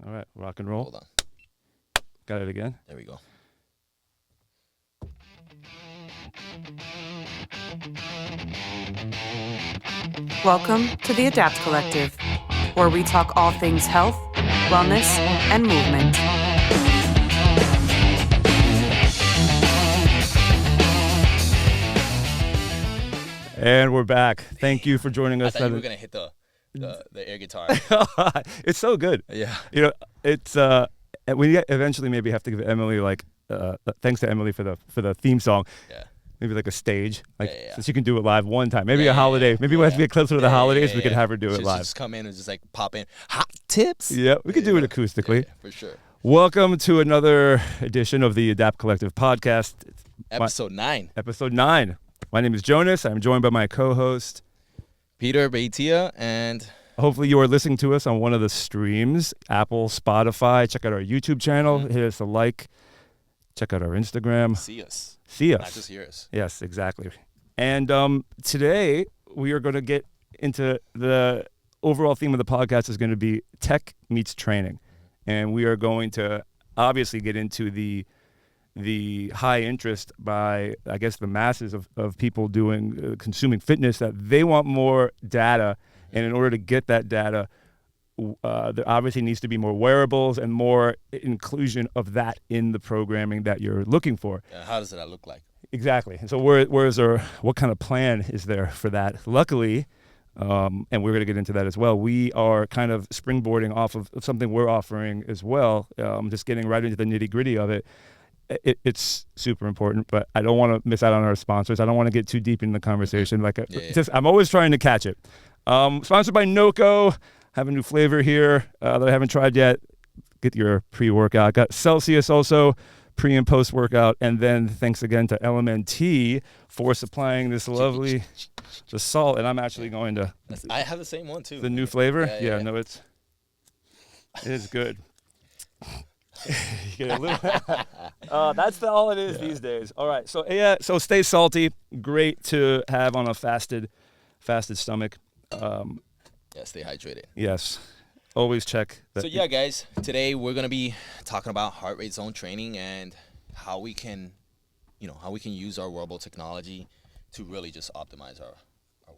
All right, rock and roll. Hold on. Got it again. There we go. Welcome to the Adapt Collective, where we talk all things health, wellness, and movement. And we're back. Thank you for joining I us. thought you were gonna hit the air guitar. It's so good. Yeah. You know, it's we eventually maybe have to give Emily thanks to Emily for the theme song. Yeah. Maybe like a stage, Yeah. so she can do it live one time. Maybe Yeah, a holiday. yeah, Maybe we have to get closer to the holidays. We could have her do it She'll live. just come in and just like pop in hot tips. Yeah, we could do it acoustically. Yeah, for sure. Welcome to another edition of the Adapt Collective podcast. Episode 9. Episode 9. My name is Jonas. I'm joined by my co-host. Peter Beitia, and Hopefully you are listening to us on one of the streams, Apple, Spotify. Check out our YouTube channel. Hit us a like. Check out our Instagram. see us. See us. Not just hear us. Yes, exactly. And today we are going to get into the overall theme of the podcast is going to be tech meets training. And we are going to obviously get into the high interest by, I guess, the masses of people doing consuming fitness, that they want more data. And in order to get that data, there obviously needs to be more wearables and more inclusion of that in the programming that you're looking for. How does that look like? Exactly. And so what kind of plan is there for that? Luckily, and we're going to get into that as well, we are kind of springboarding off of something we're offering as well, just getting right into the nitty gritty of it. It's super important, but I don't want to miss out on our sponsors. I don't want to get too deep in the conversation. I'm always trying to catch it. Sponsored by Noco. Have a new flavor here that I haven't tried yet. Get your pre-workout. Got Celsius also, pre and post-workout. And then thanks again to LMNT for supplying this lovely the salt. And I'm actually going to... I have the same one too. The new flavor? Yeah. No, it is good. You get a little... that's all it is these days. All right. So stay salty. Great to have on a fasted stomach. Yeah, stay hydrated. Yes. Always check. So yeah, guys, today we're gonna be talking about heart rate zone training and how we can use our wearable technology to really just optimize our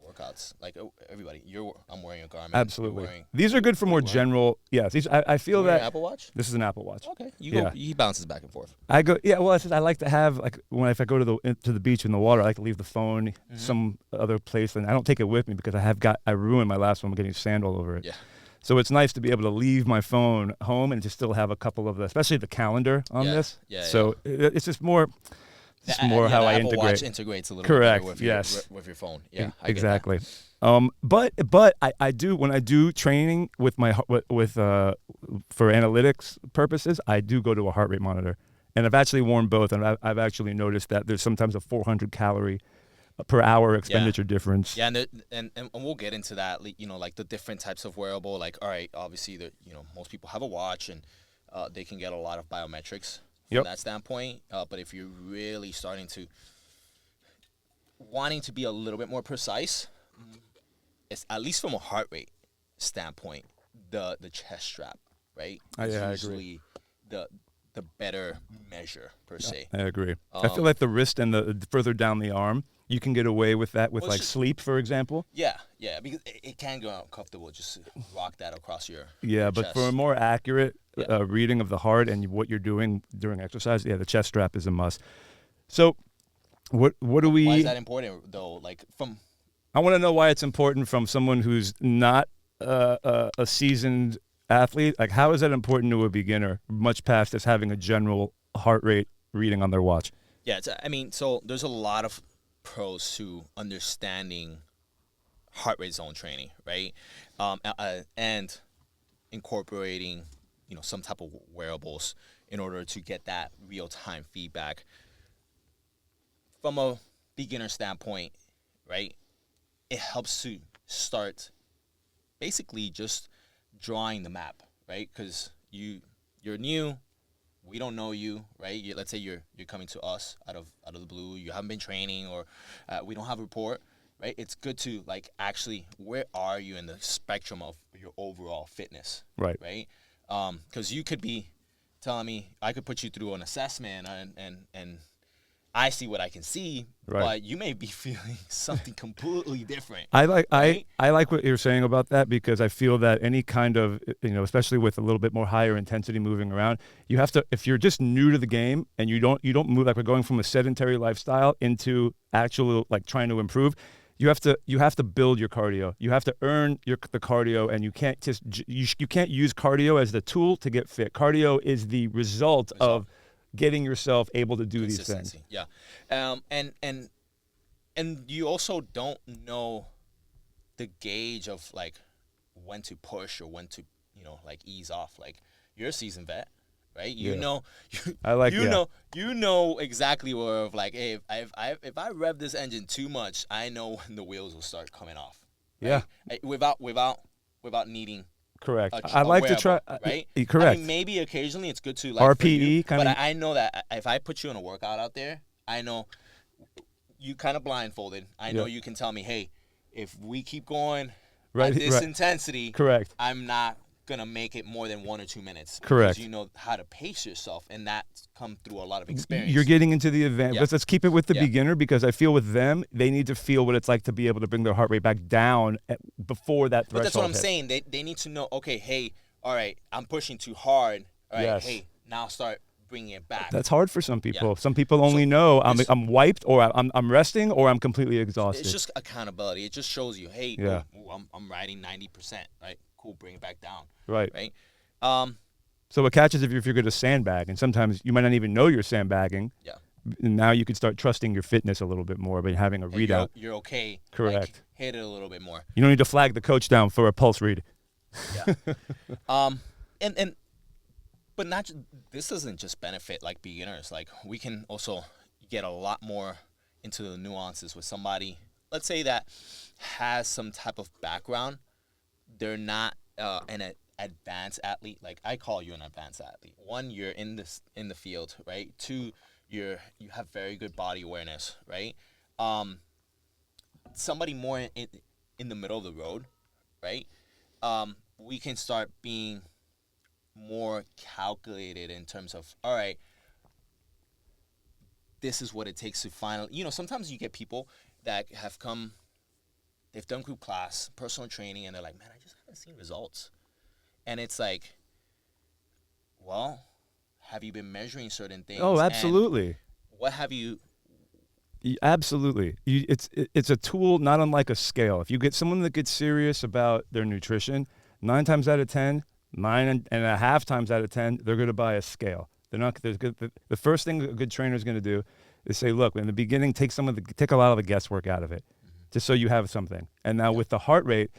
workouts. Like everybody, I'm wearing a Garmin. Absolutely. These are good for more general. Yes. I feel that. Apple Watch. This is an Apple Watch. Okay. He bounces back and forth. I go. Yeah. Well, I like to have if I go to the beach in the water, I like to leave the phone some other place, and I don't take it with me because I ruined my last one getting sand all over it. Yeah. So it's nice to be able to leave my phone home and to still have a couple of especially the calendar on this. Yeah. So it's just more. It's more how I Apple integrate. Watch integrates a little Correct. bit Yes. with your phone. Yeah. I get Exactly. But I do, when I do training with for analytics purposes, I do go to a heart rate monitor, and I've actually worn both, and I've actually noticed that there's sometimes a 400 calorie per hour expenditure difference. Yeah, and we'll get into that. Like the different types of wearable. Like, all right, obviously, most people have a watch, and they can get a lot of biometrics from that standpoint. But if you're really wanting to be a little bit more precise, it's at least from a heart rate standpoint, the chest strap, right? Is I usually the better measure per se. I agree. I feel like the wrist and the further down the arm, you can get away with that with sleep, for example. Yeah, because it can go uncomfortable just to rock that across your but chest. for a more accurate reading of the heart and what you're doing during exercise, the chest strap is a must. So what do we... Why is that important, though? Like I want to know why it's important from someone who's not a seasoned athlete. Like, how is that important to a beginner, much past just having a general heart rate reading on their watch? Yeah, so there's a lot of pros to understanding heart rate zone training, right? And incorporating, some type of wearables in order to get that real-time feedback. From a beginner standpoint, right, it helps to start basically just drawing the map, right? Because you're new, we don't know you, right? Let's say you're coming to us out of the blue, you haven't been training, or we don't have a report, right? It's good to actually, where are you in the spectrum of your overall fitness, Right? Because you could be telling me I could put you through an assessment and I see what I can see, Right. but you may be feeling something completely different. I like Right? I like what you're saying about that, because I feel that any kind of, especially with a little bit more higher intensity moving around, you have to, if you're just new to the game and you don't move, like we're going from a sedentary lifestyle into actual like trying to improve, you have to build your cardio. You have to earn the cardio, and you can't just you can't use cardio as the tool to get fit. Cardio is the result of getting yourself able to do these things. Consistency. Yeah. And you also don't know the gauge of like when to push or when to, like ease off. Like you're a seasoned vet, right? You Yeah. know, I like you know exactly where of like, hey, if I rev this engine too much, I know when the wheels will start coming off. Right? Without needing Correct. a I like to wearable, try. right? Correct. I mean, maybe occasionally it's good to like for you, RPE kind but of. I know that if I put you in a workout out there, I know you kind of blindfolded. I know Yeah. you can tell me, hey, if we keep going Right, at this right. intensity, Correct. I'm not gonna make it more than 1 or 2 minutes. Correct. Because you know how to pace yourself, and that's come through a lot of experience. You're getting into the advanced. Yeah. Let's keep it with the Yeah. beginner, because I feel with them, they need to feel what it's like to be able to bring their heart rate back down before that threshold. But that's what I'm hits. saying. They need to know, okay, hey, all right, I'm pushing too hard. All right, Yes. hey, now start bringing it back. That's hard for some people. Yeah. Some people only know it's- I'm wiped, or I'm resting, or I'm completely exhausted. It's just accountability. It just shows you, hey, Yeah. I'm riding 90%. Right, cool, bring it back down. right. Right. So what catches if you're going to sandbag, and sometimes you might not even know you're sandbagging. Yeah. And now you can start trusting your fitness a little bit more by having a And readout. You're okay. Correct. Like, hit it a little bit more. You don't need to flag the coach down for a pulse read. Yeah. But this doesn't just benefit like beginners. Like we can also get a lot more into the nuances with somebody, let's say, that has some type of background. They're not an advanced athlete. Like I call you an advanced athlete. One, you're in the field, right? Two, you have very good body awareness, right? Somebody more in the middle of the road, right? We can start being more calculated in terms of, all right, this is what it takes to finally, sometimes you get people that have come, they've done group class, personal training, and they're like, man, I just haven't seen results. And it's like, well, have you been measuring certain things? Oh, And absolutely. what have you? Absolutely. It's a tool not unlike a scale. If you get someone that gets serious about their nutrition, 9 times out of 10, 9.5 times out of 10, they're going to buy a scale. They're not. The first thing a good trainer is going to do is say, look, in the beginning, take a lot of the guesswork out of it, just so you have something. And now with the heart rate,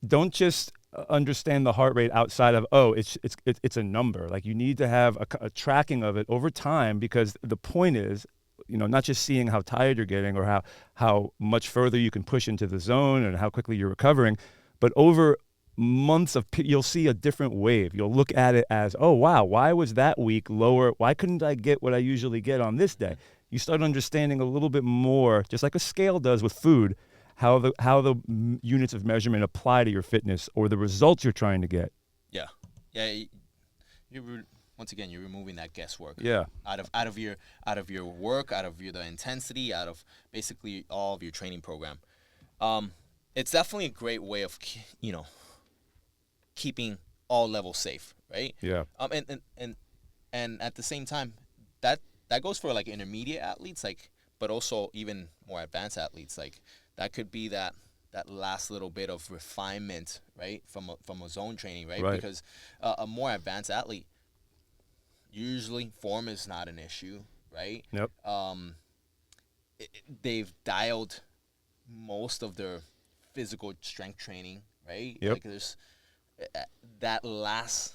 don't just understand the heart rate outside of, it's a number. Like you need to have a tracking of it over time, because the point is, not just seeing how tired you're getting or how much further you can push into the zone and how quickly you're recovering, but over months you'll see a different wave. You'll look at it as, oh wow, why was that week lower? Why couldn't I get what I usually get on this day? You start understanding a little bit more, just like a scale does with food, how the units of measurement apply to your fitness or the results you're trying to get. Yeah. Once again, you're removing that guesswork. Yeah. Out of your work, out of the intensity, out of basically all of your training program. It's definitely a great way of keeping all levels safe, right? Yeah. And at the same time, that goes for like intermediate athletes, like, but also even more advanced athletes. Like that could be that last little bit of refinement, right, from a zone training, right? Right. Because a more advanced athlete, usually form is not an issue, right? Yep. They've dialed most of their physical strength training, right? Yep. Like there's that last.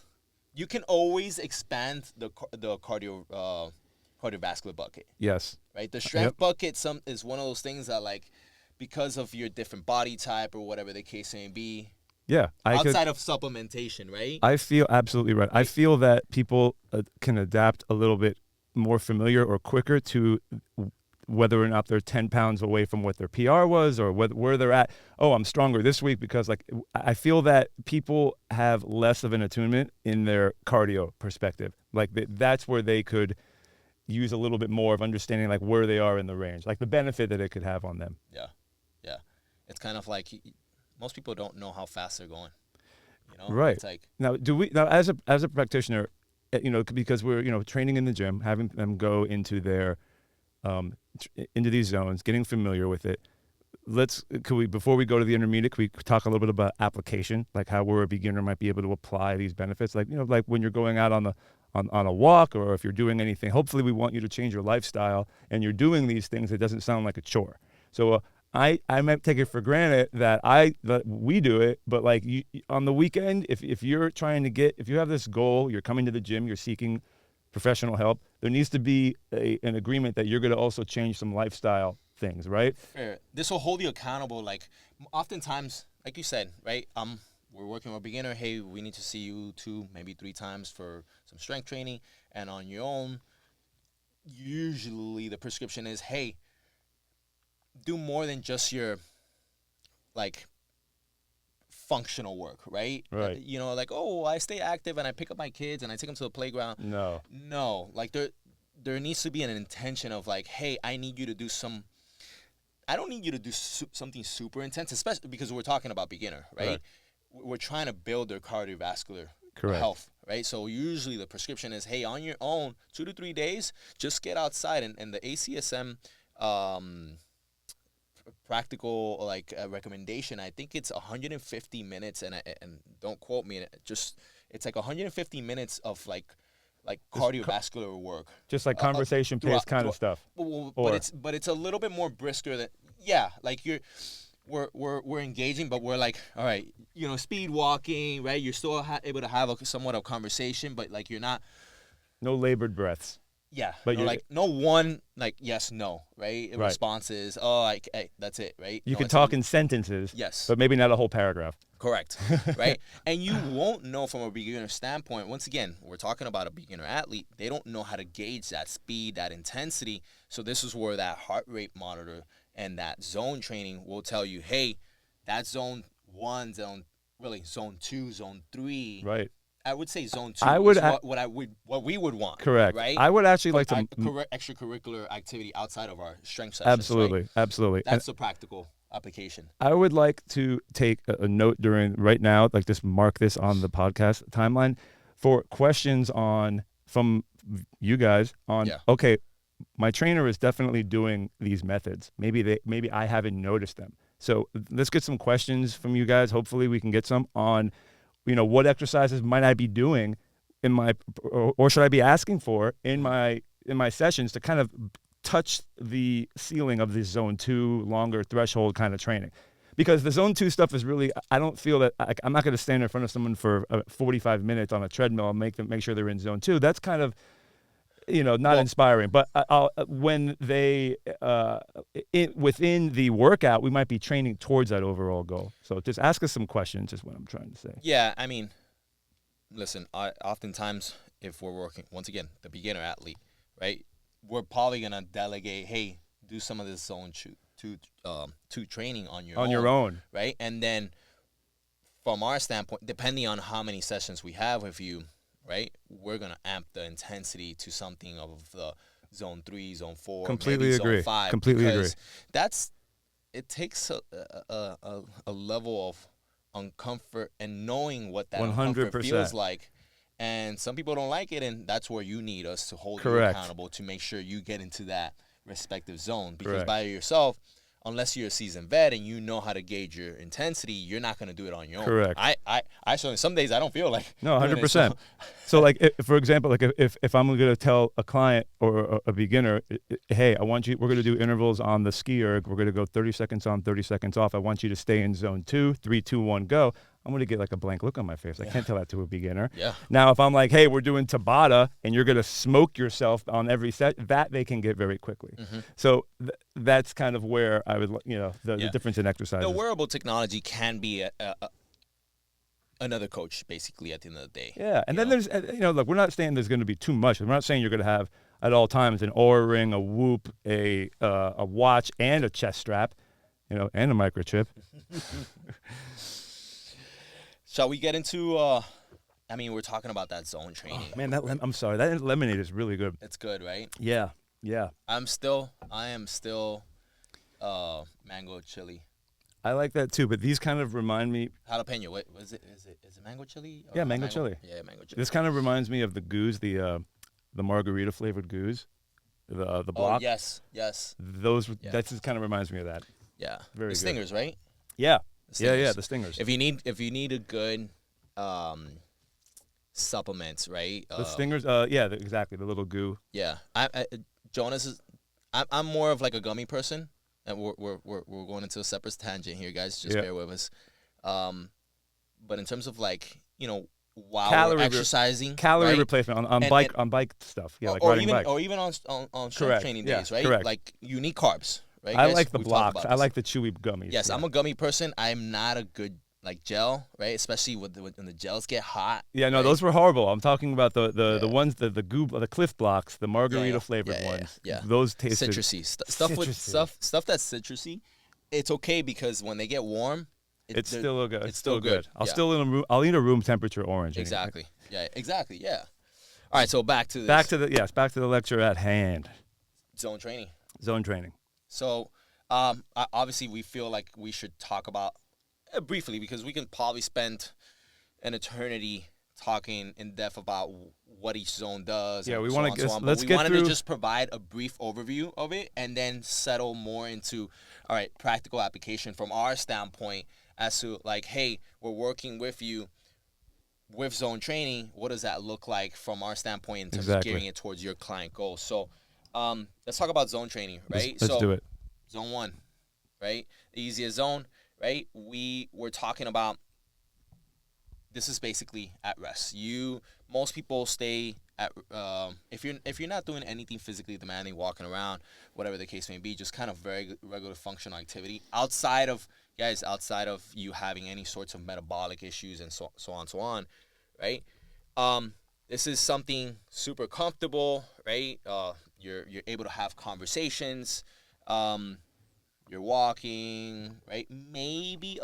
You can always expand the cardiovascular bucket, Yes. right? The strength bucket is one of those things that, like, because of your different body type or whatever the case may be, Yeah. outside of supplementation, right? I feel absolutely right. I feel that people can adapt a little bit more familiar or quicker to whether or not they're 10 pounds away from what their PR was or where they're at. Oh, I'm stronger this week because like I feel that people have less of an attunement in their cardio perspective. Like that's where they could use a little bit more of understanding like where they are in the range, like the benefit that it could have on them. Yeah. It's kind of like most people don't know how fast they're going. You know? Right. It's like, Now, as a practitioner, because we're training in the gym, having them go into their into these zones, getting familiar with it. Before we go to the intermediate, could we talk a little bit about application, like how where a beginner might be able to apply these benefits, like like when you're going out on a walk, or if you're doing anything. Hopefully, we want you to change your lifestyle, and you're doing these things. It doesn't sound like a chore. So I might take it for granted that we do it, but like on the weekend, if you're trying to if you have this goal, you're coming to the gym, you're seeking professional help, there needs to be an agreement that you're going to also change some lifestyle things, right? fair. This will hold you accountable. Like oftentimes, like you said, right? We're working with a beginner. Hey, we need to see you 2, maybe 3 times for some strength training, and on your own, usually the prescription is, hey, do more than just your like functional work, right? Right. Like, oh, I stay active and I pick up my kids and I take them to the playground. No, like there needs to be an intention of like, hey, I don't need you to do something super intense, especially because we're talking about beginner, right? We're trying to build their cardiovascular health, right? So usually the prescription is, hey, on your own, 2 to 3 days, just get outside. And the ACSM practical like recommendation, I think it's 150 minutes, and don't quote me, it's like 150 minutes of like cardiovascular work, just like conversation pace kind of stuff. But it's a little bit more brisker than like we're engaging, but we're like, all right, speed walking, right? You're still able to have somewhat of conversation, but like you're not no labored breaths. Yeah, but no, like no one like yes, no, right? Right. Responses, oh, like, hey, that's it, right? You can talk in sentences, yes, but maybe not a whole paragraph. Correct, right? And you won't know from a beginner standpoint. Once again, we're talking about a beginner athlete. They don't know how to gauge that speed, that intensity. So this is where that heart rate monitor and that zone training will tell you, hey, that's zone 1, zone 2, zone 3. Right. I would say zone 2 what we would want. Correct. Right. I would actually like to extracurricular activity outside of our strength sessions. Absolutely. That's the practical application. I would like to take a note right now, like just mark this on the podcast timeline for questions from you guys on. Yeah. Okay, my trainer is definitely doing these methods. Maybe I haven't noticed them. So let's get some questions from you guys. Hopefully we can get some on. What exercises might I be doing or should I be asking for in my sessions to kind of touch the ceiling of this zone 2 longer threshold kind of training? Because the zone 2 stuff is really, I don't feel that I'm not going to stand in front of someone for 45 minutes on a treadmill and make sure they're in zone 2. That's kind of, not inspiring. But when they, within the workout, we might be training towards that overall goal. So just ask us some questions is what I'm trying to say. Yeah, I mean, listen, oftentimes if we're working, once again, the beginner athlete, right, we're probably going to delegate, hey, do some of this zone 2 training on your own. Right? And then from our standpoint, depending on how many sessions we have with you, right, we're going to amp the intensity to something of the zone 3, zone 4, completely maybe agree. Zone 5. Completely agree. It takes a level of uncomfort and knowing what that 100%. uncomfort feels like. And some people don't like it, and that's where you need us to hold you accountable to make sure you get into that respective zone. Because by yourself, unless you're a seasoned vet and you know how to gauge your intensity, you're not going to do it on your own. Correct. I certainly, some days I don't feel like. No, 100%. So like, for example, like if I'm going to tell a client or a beginner, hey, we're going to do intervals on the ski erg. We're going to go 30 seconds on, 30 seconds off. I want you to stay in zone 2, 3, 2, 1, go. I'm going to get like a blank look on my face. I can't tell that to a beginner. Yeah. Now, if I'm like, hey, we're doing Tabata and you're going to smoke yourself on every set, that they can get very quickly. Mm-hmm. So that's kind of where I would, the difference in exercises. The wearable technology can be another coach, basically, at the end of the day. Yeah. And then there's, look, we're not saying there's going to be too much. We're not saying you're going to have at all times: an Oura ring, a Whoop, a watch, and a chest strap, and a microchip. Shall we get into? I mean, we're talking about that zone training. Man, I'm sorry, that lemonade is really good. It's good, right? Yeah. I am still mango chili. I like that too, but these kind of remind me. Jalapeno. What is it? Is it mango chili? Yeah, mango chili. Yeah, mango chili. This kind of reminds me of the goose, the margarita flavored goose, the block. Oh, yes. Those. Yeah. That just kind of reminds me of that. Yeah. Very the good. stingers, right? Yeah. The Yeah. stingers. The stingers. If you need a good supplements, right? The stingers. Exactly. The little goo. Yeah. Jonas is. I'm more of like a gummy person, and we're going into a separate tangent here, guys. Just bear with us. But in terms of like while we're exercising, calorie right? replacement on bike stuff. Yeah, like or riding even bike. or even on strength Correct. training Yeah, days, right? correct. Like you need carbs, right? I guys? like the We've talked blocks. about I this. like the chewy gummies. Yes, yeah. I'm a gummy person. I'm not a good like gel, right? Especially when the gels get hot. Yeah, no, right? those were horrible. I'm talking about the ones the Cliff Blocks, the margarita flavored ones. Yeah. Those tasted citrusy stuff with stuff that's citrusy. It's okay because when they get warm, it's still good. It's still good. I'll eat a room temperature orange. Exactly. Yeah. Exactly. Yeah. All right. So back to this. Back to the lecture at hand. Zone training. Zone training. So, obviously, we feel like we should talk about briefly because we can probably spend an eternity talking in depth about what each zone does. Yeah, and we so want on, to so on. let's But we get wanted through. to just provide a brief overview of it and then settle more into practical application from our standpoint as to like, hey, we're working with you with zone training. What does that look like from our standpoint in terms of gearing it towards your client goals? So, let's talk about zone training, right? Let's do it. Zone 1, right? The easiest zone, right? We're talking about. This is basically at rest. Most people stay at if you're not doing anything physically demanding, walking around, whatever the case may be, just kind of very regular functional activity outside of you having any sorts of metabolic issues and so on, right? This is something super comfortable, right? You're able to have conversations. You're walking, right? Maybe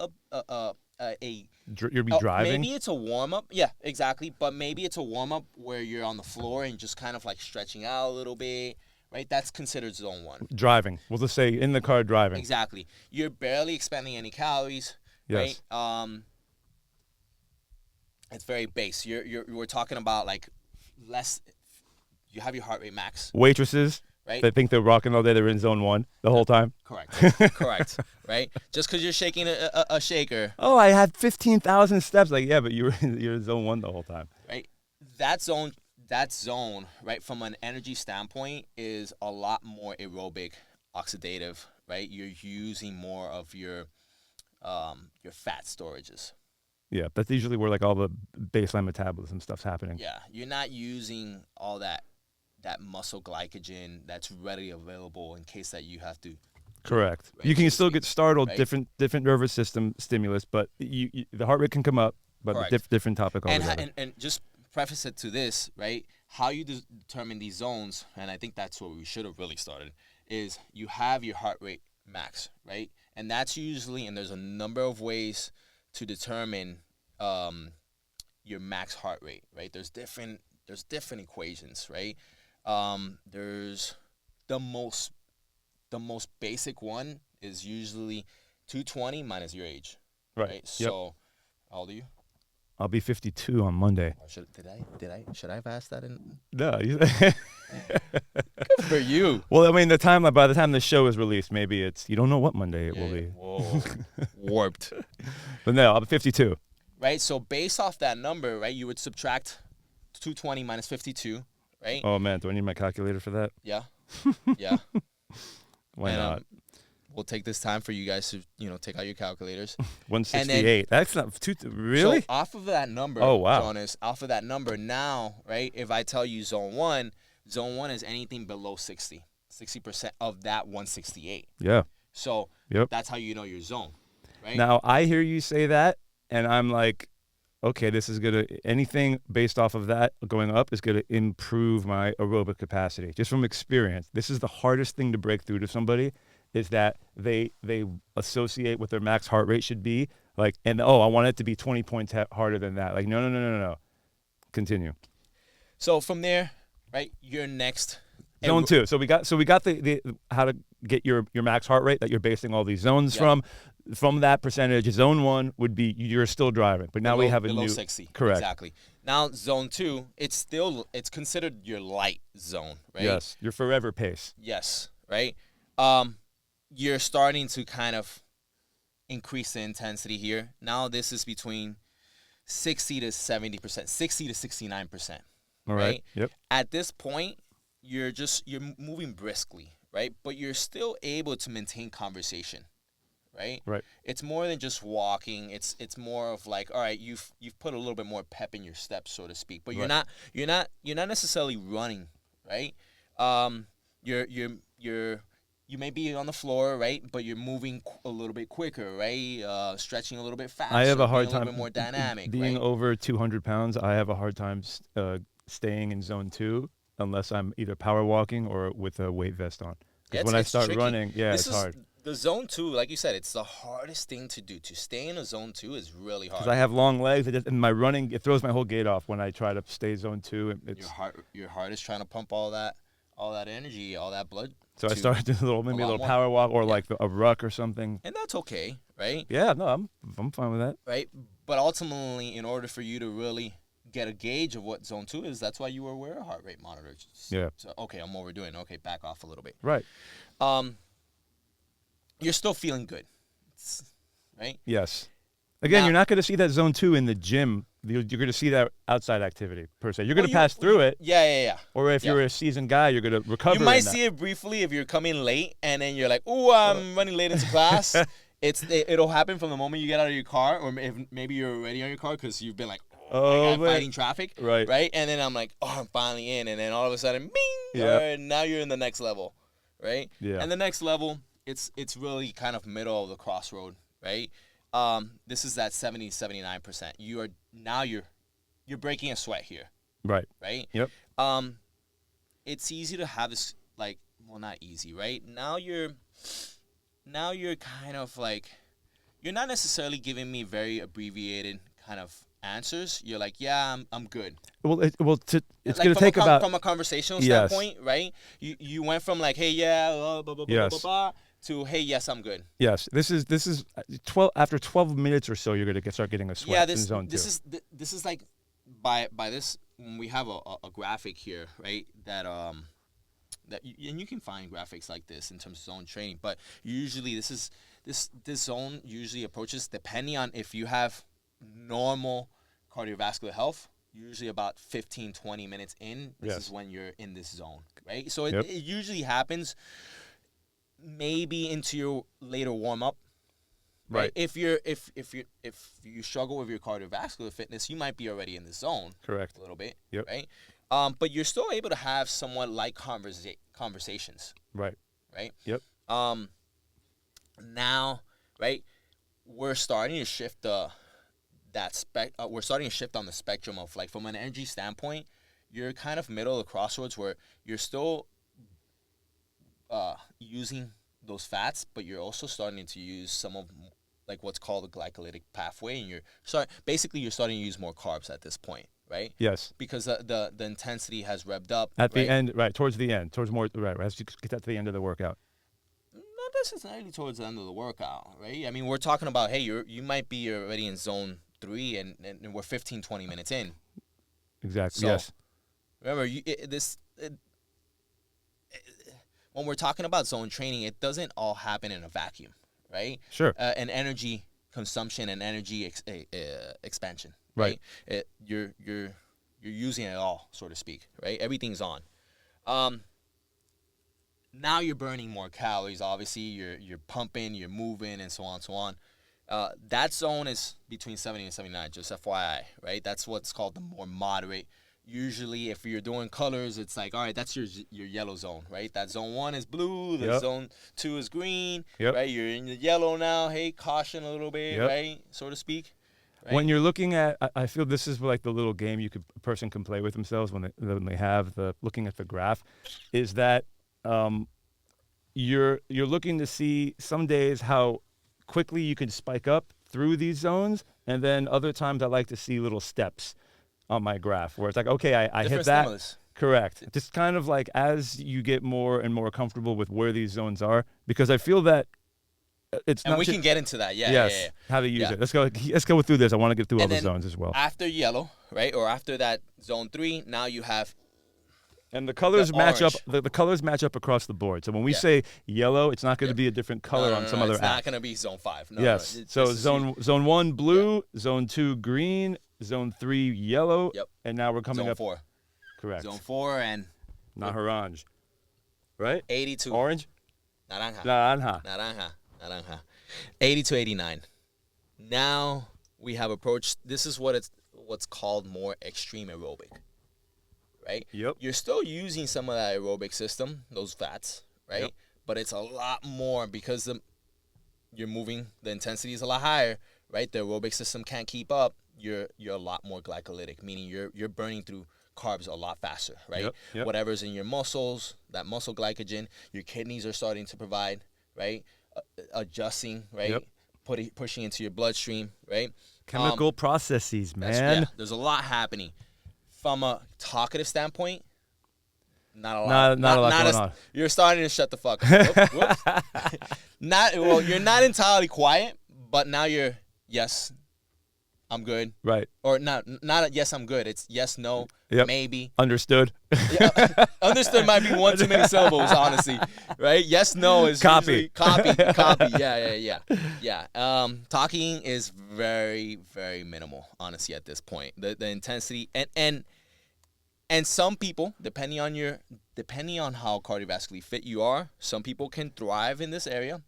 You'll be driving. Maybe it's a warm up. Yeah, exactly. But maybe it's a warm up where you're on the floor and just kind of like stretching out a little bit, right? That's considered zone 1. Driving. We'll just say in the car driving. Exactly. You're barely expending any calories, Yes. right? It's very base. We're talking about like less. You have your heart rate max. Waitresses. Right? They think they're rocking all day. They're in zone 1 the whole time. Correct. Right? Just because you're shaking a shaker. Oh, I had 15,000 steps. Like, yeah, but you're in zone 1 the whole time. Right? That zone, right, from an energy standpoint, is a lot more aerobic, oxidative, right? You're using more of your fat storages. Yeah, that's usually where like all the baseline metabolism stuff's happening. Yeah, you're not using all that muscle glycogen that's readily available in case that you have to. Correct. Right, You can so still to get speak, startled, right? different nervous system stimulus, but the heart rate can come up, but Correct. different topic altogether. And just preface it to this, right? How you determine these zones, and I think that's where we should have really started, is you have your heart rate max, right? And that's usually, and there's a number of ways to determine your max heart rate, right? There's different equations, right? There's the most basic one is usually 220 minus your age, right? Yep. So, how old are you? I'll be 52 on Monday. Should I have asked that in? No. For you. Well, I mean, by the time the show is released, maybe you don't know what Monday it will be. Whoa. Warped. But no, I'll be 52. Right. So based off that number, right, you would subtract 220 minus 52, right? Oh man, do I need my calculator for that? Yeah. Yeah. Why And, not? We'll take this time for you guys to, take out your calculators. 168. That's not really. So off of that number, Oh, wow. Jonas, off of that number now, right? If I tell you zone 1 is anything below 60%. 60% of that 168. Yeah. So Yep. that's how you know your zone, right? Now I hear you say that, and I'm like, okay, this is gonna anything based off of that going up is gonna improve my aerobic capacity just from experience. This is the hardest thing to break through to somebody is that they associate what their max heart rate should be like, and oh, I want it to be 20 points harder than that. Like no. Continue. So from there, right, your next Zone 2. So we got the how to get your max heart rate that you're basing all these zones from. From that percentage, zone 1 would be you're still driving, but now we have a below new 60. Correct. Exactly. Now zone 2, it's considered your light zone, right? Yes, your forever pace. Yes, right. You're starting to kind of increase the intensity here. Now this is between 60 to 70%, 60 to 69%. All right. Yep. At this point, you're moving briskly, right? But you're still able to maintain conversation, right? Right. It's more than just walking. It's more of like, all right, you've put a little bit more pep in your steps, so to speak. But you're not necessarily running, right? You may be on the floor, right? But you're moving a little bit quicker, right? Stretching a little bit faster. I have a hard being a time little bit more dynamic. being right? over 200 pounds. I have a hard time staying in zone 2 unless I'm either power walking or with a weight vest on. Because when I start tricky. running, it's hard. The zone 2, like you said, it's the hardest thing to do. To stay in a zone 2 is really hard. Because I have long legs, and my running, it throws my whole gait off when I try to stay zone 2. Your heart is trying to pump all that energy, all that blood. So I started doing maybe a little power walk or like a ruck or something. And that's okay, right? Yeah, no, I'm fine with that. Right? But ultimately, in order for you to really get a gauge of what zone 2 is, that's why you wear a heart rate monitor. Yeah. So, okay, I'm overdoing it. Okay, back off a little bit. Right. You're still feeling good, right? Yes. Again, Now, you're not going to see that zone 2 in the gym. You're going to see that outside activity, per se. You're going to pass through it. Yeah. Or if you're a seasoned guy, you're going to recover. You might see it briefly if you're coming late, and then you're like, "Oh, I'm running late into class." It'll happen from the moment you get out of your car, or if maybe you're already on your car because you've been like, fighting traffic, right? And then I'm like, "Oh, I'm finally in," and then all of a sudden, bing! And now you're in the next level, right? Yeah. And the next level, it's really kind of middle of the crossroad, right? This is that 70-79%. You're breaking a sweat here. Right. Right? Yep. It's easy to have this, like, well, not easy, right? Now you're kind of like, you're not necessarily giving me very abbreviated kind of answers. You're like, yeah, I'm good. Well, it's like going to take about from a conversational standpoint, right? You went from like, hey, yeah, blah blah blah blah blah, to hey, yes, I'm good. Yes, this is 12 after 12 minutes or so. You're going to start getting a sweat in zone 2. This is like by this, when we have a graphic here, right? And you can find graphics like this in terms of zone training, but usually this zone usually approaches, depending on if you have normal cardiovascular health, usually about 15-20 minutes in. This is when you're in this zone, right? So it usually happens maybe into your later warm up. Right. If you struggle with your cardiovascular fitness, you might be already in the zone. Correct. A little bit. Yep. Right. But you're still able to have somewhat light conversations. Right. Right. Yep. Now, right, we're starting to shift we're starting to shift on the spectrum of, like, from an energy standpoint, you're kind of middle of the crossroads where you're still using those fats, but you're also starting to use some of, like, what's called the glycolytic pathway, and you're starting to use more carbs at this point, right? Yes. Because the intensity has revved up. At the end, right, towards the end, towards more, right, as you get that to the end of the workout. Not necessarily towards the end of the workout, right? I mean, we're talking about, hey, you might be already in zone 3, and we're 15-20 minutes in. Exactly. So, yes. Remember, when we're talking about zone training, it doesn't all happen in a vacuum, right? Sure. And energy consumption and energy expansion, right? You're using it all, so to speak, right? Everything's on. Now you're burning more calories. Obviously, you're pumping, you're moving, and so on and so on. That zone is between 70 and 79, just FYI, right? That's what's called the more moderate. Usually, if you're doing colors, it's like, all right, that's your yellow zone, right? That zone 1 is blue, the zone 2 is green, right? You're in the yellow now. Hey, caution a little bit, right, so to speak. Right? When you're looking at, I feel this is like the little game a person can play with themselves when they have the looking at the graph, is that you're looking to see some days how quickly you can spike up through these zones, and then other times I like to see little steps on my graph where it's like, okay, I hit Different that. stimulus. Correct. Just kind of like as you get more and more comfortable with where these zones are, because I feel that it's And not we ju- can get into that. Yeah, yes, yeah, yeah. how to use Yeah. it. Let's go through this. I want to get through all And the then zones as well. After yellow, right, or after that zone 3, now you have And the colors the match up. orange. The colors match up across the board. So when we Yeah. say yellow, it's not going to be a different color on some other It's app. not gonna be zone 5. No, Yes. No, This So is zone 1 blue, zone 2 green, zone 3 yellow, Yep. and now we're coming zone up. 4. Correct. Zone 4 and Not orange. Right? 82. Orange. Naranja. Naranja. Naranja. 82, 89. Now we have approached. This is what's called more extreme aerobic. Right. Yep. You're still using some of that aerobic system, those fats, right? Yep. But it's a lot more because you're moving. The intensity is a lot higher, right? The aerobic system can't keep up. You're a lot more glycolytic, meaning you're burning through carbs a lot faster, right? Yep, yep. Whatever's in your muscles, that muscle glycogen, your kidneys are starting to provide, right? Adjusting, right? Yep. Pushing into your bloodstream, right? Chemical processes, That's- man. yeah, there's a lot happening. From a talkative standpoint, not a lot. Not a lot going on. You're starting to shut the fuck up. Whoops. You're not entirely quiet, but now you're, yes, I'm good. Right. Or not a yes, I'm good. It's yes, no, Yep. maybe. Understood. Yeah, understood might be one too many syllables, honestly. Right? Yes, no is Copy. usually copy. Yeah. Talking is very, very minimal, honestly, at this point. The intensity and some people, depending on how cardiovascularly fit you are, some people can thrive in this area.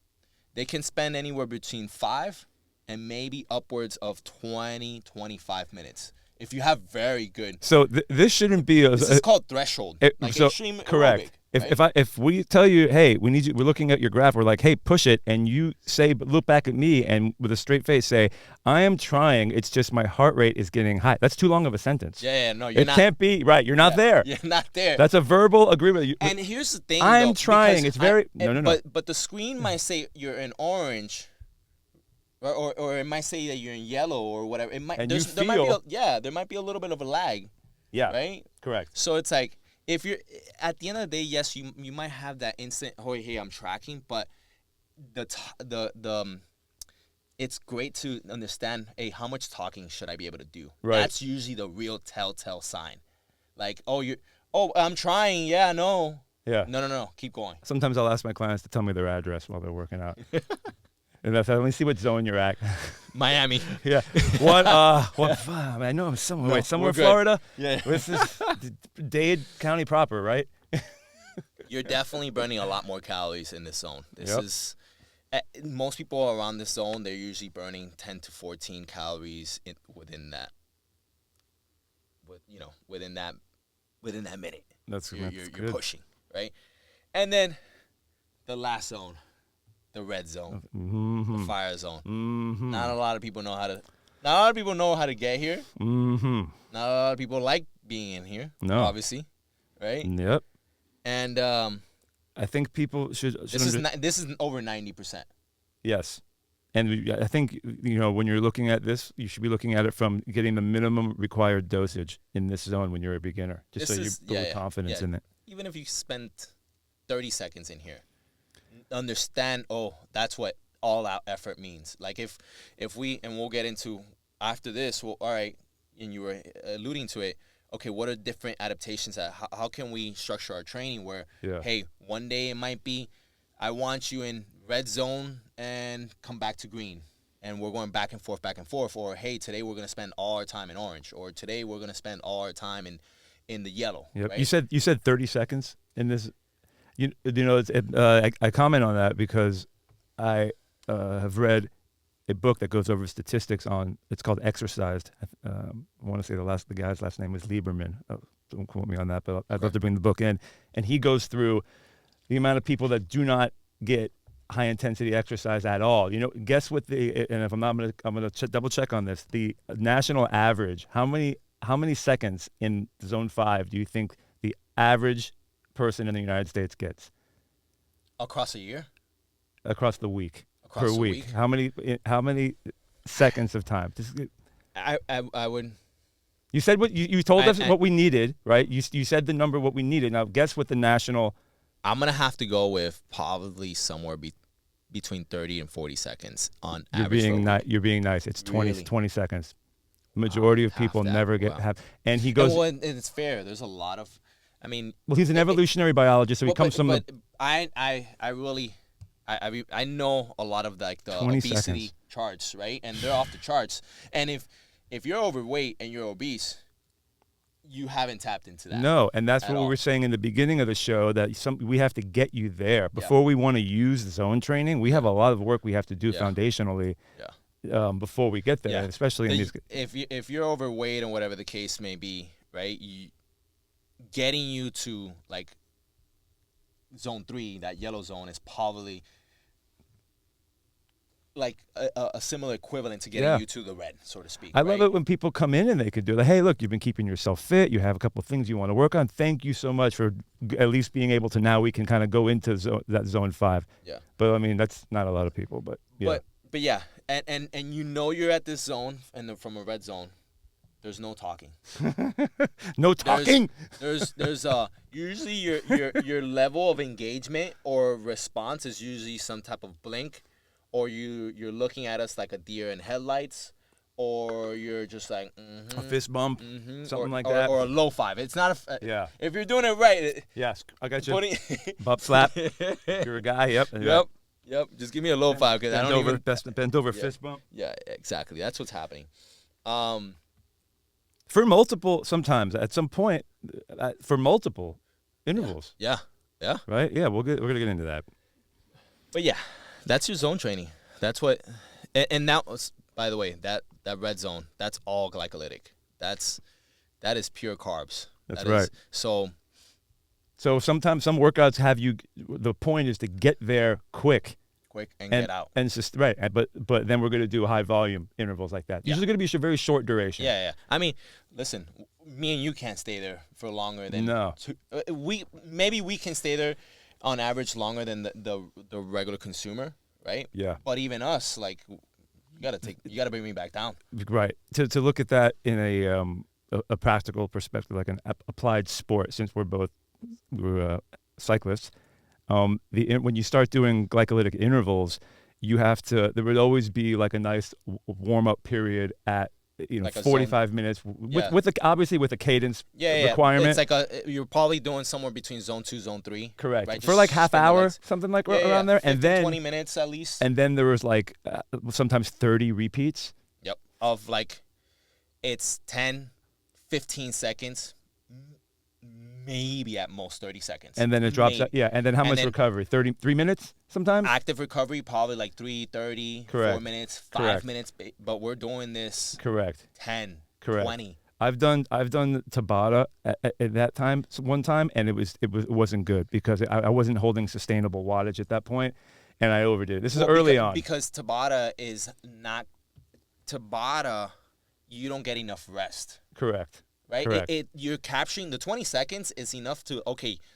They can spend anywhere between 5 and maybe upwards of 20, 25 minutes. If you have very good. So this shouldn't be a. This is called threshold. Extreme correct. aerobic, If we tell you, hey, we need you, we're looking at your graph, we're like, hey, push it, and you say, look back at me, and with a straight face say, I am trying. It's just my heart rate is getting high. That's too long of a sentence. Yeah, no, you're It not. can't be right. You're not there. You're not there. That's a verbal agreement. And here's the thing. I'm though, trying. because It's very no. But the screen might say you're in orange, or it might say that you're in yellow or whatever. It might. And There might be a little bit of a lag, Yeah. right? Correct. So it's like if you're at the end of the day, yes, you might have that instant. Oh, hey, I'm tracking, but it's great to understand. Hey, how much talking should I be able to do? Right. That's usually the real telltale sign. Like, I'm trying. Yeah, no. Yeah. No. Keep going. Sometimes I'll ask my clients to tell me their address while they're working out. And that's, let me see what zone you're at. Miami. Yeah. What? I know I'm somewhere. No, Wait, somewhere we're in good. Florida. Yeah. This is Dade County proper, right? You're definitely burning a lot more calories in this zone. This Yep. is most people around this zone. They're usually burning 10 to 14 calories within that. Within that minute. That's You're good. pushing, right? And then the last zone, the red zone, Mm-hmm. the fire zone. Mm-hmm. Not a lot of people know how to. Not a lot of people know how to get here. Mm-hmm. Not a lot of people like being in here. No. Obviously, right? Yep. And I think people should. this is over 90%. Yes. And I think, when you're looking at this, you should be looking at it from getting the minimum required dosage in this zone when you're a beginner, just so you build confidence in it. Even if you spent 30 seconds in here, understand, that's what all out effort means. Like if we, and we'll get into after this, well, all right, and you were alluding to it, okay, what are different adaptations how can we structure our training where, hey, one day it might be, I want you in red zone and come back to green. And we're going back and forth. Or, hey, today we're going to spend all our time in orange. Or today we're going to spend all our time in the yellow. Yep. Right? You said 30 seconds in this. I comment on that because I have read a book that goes over statistics on. It's called Exercised. I want to say the guy's last name was Lieberman. Don't quote me on that, but I'd love to bring the book in. And he goes through the amount of people that do not get high intensity exercise at all. Guess what and if I'm not, I'm gonna double check on this. The national average. How many seconds in zone 5 do you think the average person in the United States gets Across a year? across the week Across per the week? week? How many seconds of time? I would. You said what you told us I- what we needed, right? You said the number what we needed. Now guess what the national. I'm gonna have to go with probably somewhere between 30 and 40 seconds on You're average. being for a nice. week. You're being nice. It's 20, Really? 20 seconds. The majority of half people that. never get Wow. have. And he goes. And it's fair. There's a lot of. I mean, Well, he's an evolutionary biologist, so he comes from the. But I really. I know a lot of the 20 obesity seconds. charts, right? And they're off the charts. And if you're overweight and you're obese, you haven't tapped into that. No, and that's at what we all. were saying in the beginning of the show, that we have to get you there before we want to use zone training. We have a lot of work we have to do Yeah. foundationally before we get there, Yeah. especially in these. If you're overweight and whatever the case may be, right? Getting you to zone 3, that yellow zone, is probably a similar equivalent to getting you to the red, so to speak. I love it when people come in and they can do that. Hey, look, you've been keeping yourself fit. You have a couple of things you want to work on. Thank you so much for at least being able to. Now we can kind of go into that zone 5. Yeah. But I mean, that's not a lot of people. But yeah. But yeah, and you're at this zone, and from a red zone, there's no talking. No talking. There's usually your level of engagement or response is usually some type of blink, or you're looking at us like a deer in headlights, or you're just like A fist bump, something like that. or a low five. It's not a Yeah. If you're doing it right, Yes, I got you. putting Butt slap. You're a guy. Yep. Yep. Just give me a low five because I Bent don't over, even. bent over fist bump. Yeah, exactly. That's what's happening. For multiple, sometimes at some point, for multiple intervals, Yeah. right? Yeah, we're gonna get into that. But yeah, that's your zone training. That's what, and that was, by the way, that red zone, that's all glycolytic. That is pure carbs. That's That is- right. So sometimes some workouts have you. The point is to get there quick quick and get out. and just right. But then we're gonna do high volume intervals like that. Yeah. Usually gonna be very short duration. Yeah. I mean, listen, me and you can't stay there for longer than No. maybe we can stay there on average longer than the regular consumer, right? Yeah. But even us, you gotta bring me back down. Right. To look at that in a practical perspective, like an applied sport, since we're cyclists. When you start doing glycolytic intervals, there would always be like a nice warm up period at Like a 45 minutes obviously with a cadence requirement. It's you're probably doing somewhere between zone 2, zone 3. Correct. Right? For like half hour, stimulates. something like Yeah, around there, and 15, then 20 minutes at least. and then there was sometimes 30 repeats. Yep. Of it's 10, 15 seconds, maybe at most 30 seconds. And then it drops Maybe. out. Yeah, and then how And much then- recovery? 3 minutes sometimes? Active recovery, probably 3:30, 4 Correct. minutes, 5 Correct. minutes. But we're doing this Correct. 10, Correct. 20. I've done Tabata at that time one time, and it wasn't good because I wasn't holding sustainable wattage at that point, and I overdid it. This is early on. Because Tabata is not Tabata. You don't get enough rest. Correct. Right? Correct. You're capturing the 20 seconds is enough to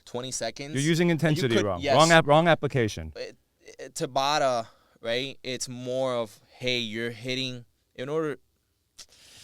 20 seconds. You're using intensity could- wrong. yes. Wrong application. Tabata, right? It's more of, hey, you're hitting in order.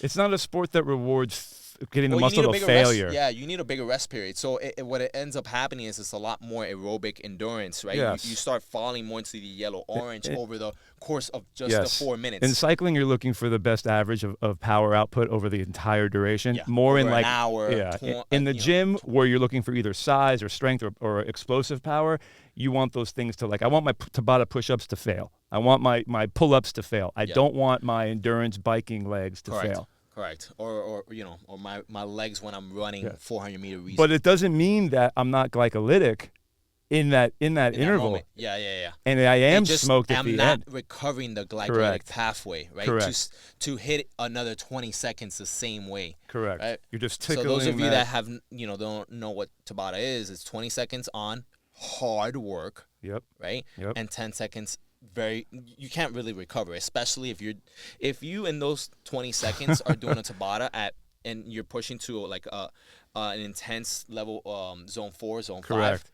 It's not a sport that rewards getting the Well, you need muscle a to bigger failure. rest. Yeah, you need a bigger rest period. So what it ends up happening is it's a lot more aerobic endurance, right? Yes. You start falling more into the yellow-orange over the course of just Yes. the 4 minutes. In cycling, you're looking for the best average of power output over the entire duration. Yeah, More in over like an hour, Yeah. tw- In the you know. gym, where you're looking for either size or strength or explosive power, you want those things to I want my Tabata push-ups to fail. I want my pull-ups to fail. I don't want my endurance biking legs to fail. Correct. Or my legs when I'm running 400-meter recent. But it doesn't mean that I'm not glycolytic in that interval. moment. Yeah. And I am It just- smoked at I'm the not end. recovering the glycolytic Correct. pathway, right? Correct. To hit another 20 seconds the same way. Correct. Right? You're just So tickling those of you that have don't know what Tabata is, it's 20 seconds on hard work, Yep. right? Yep. And 10 seconds, you can't really recover, especially if you in those 20 seconds are doing a Tabata and you're pushing to like an intense level, zone 4, zone 5. Correct.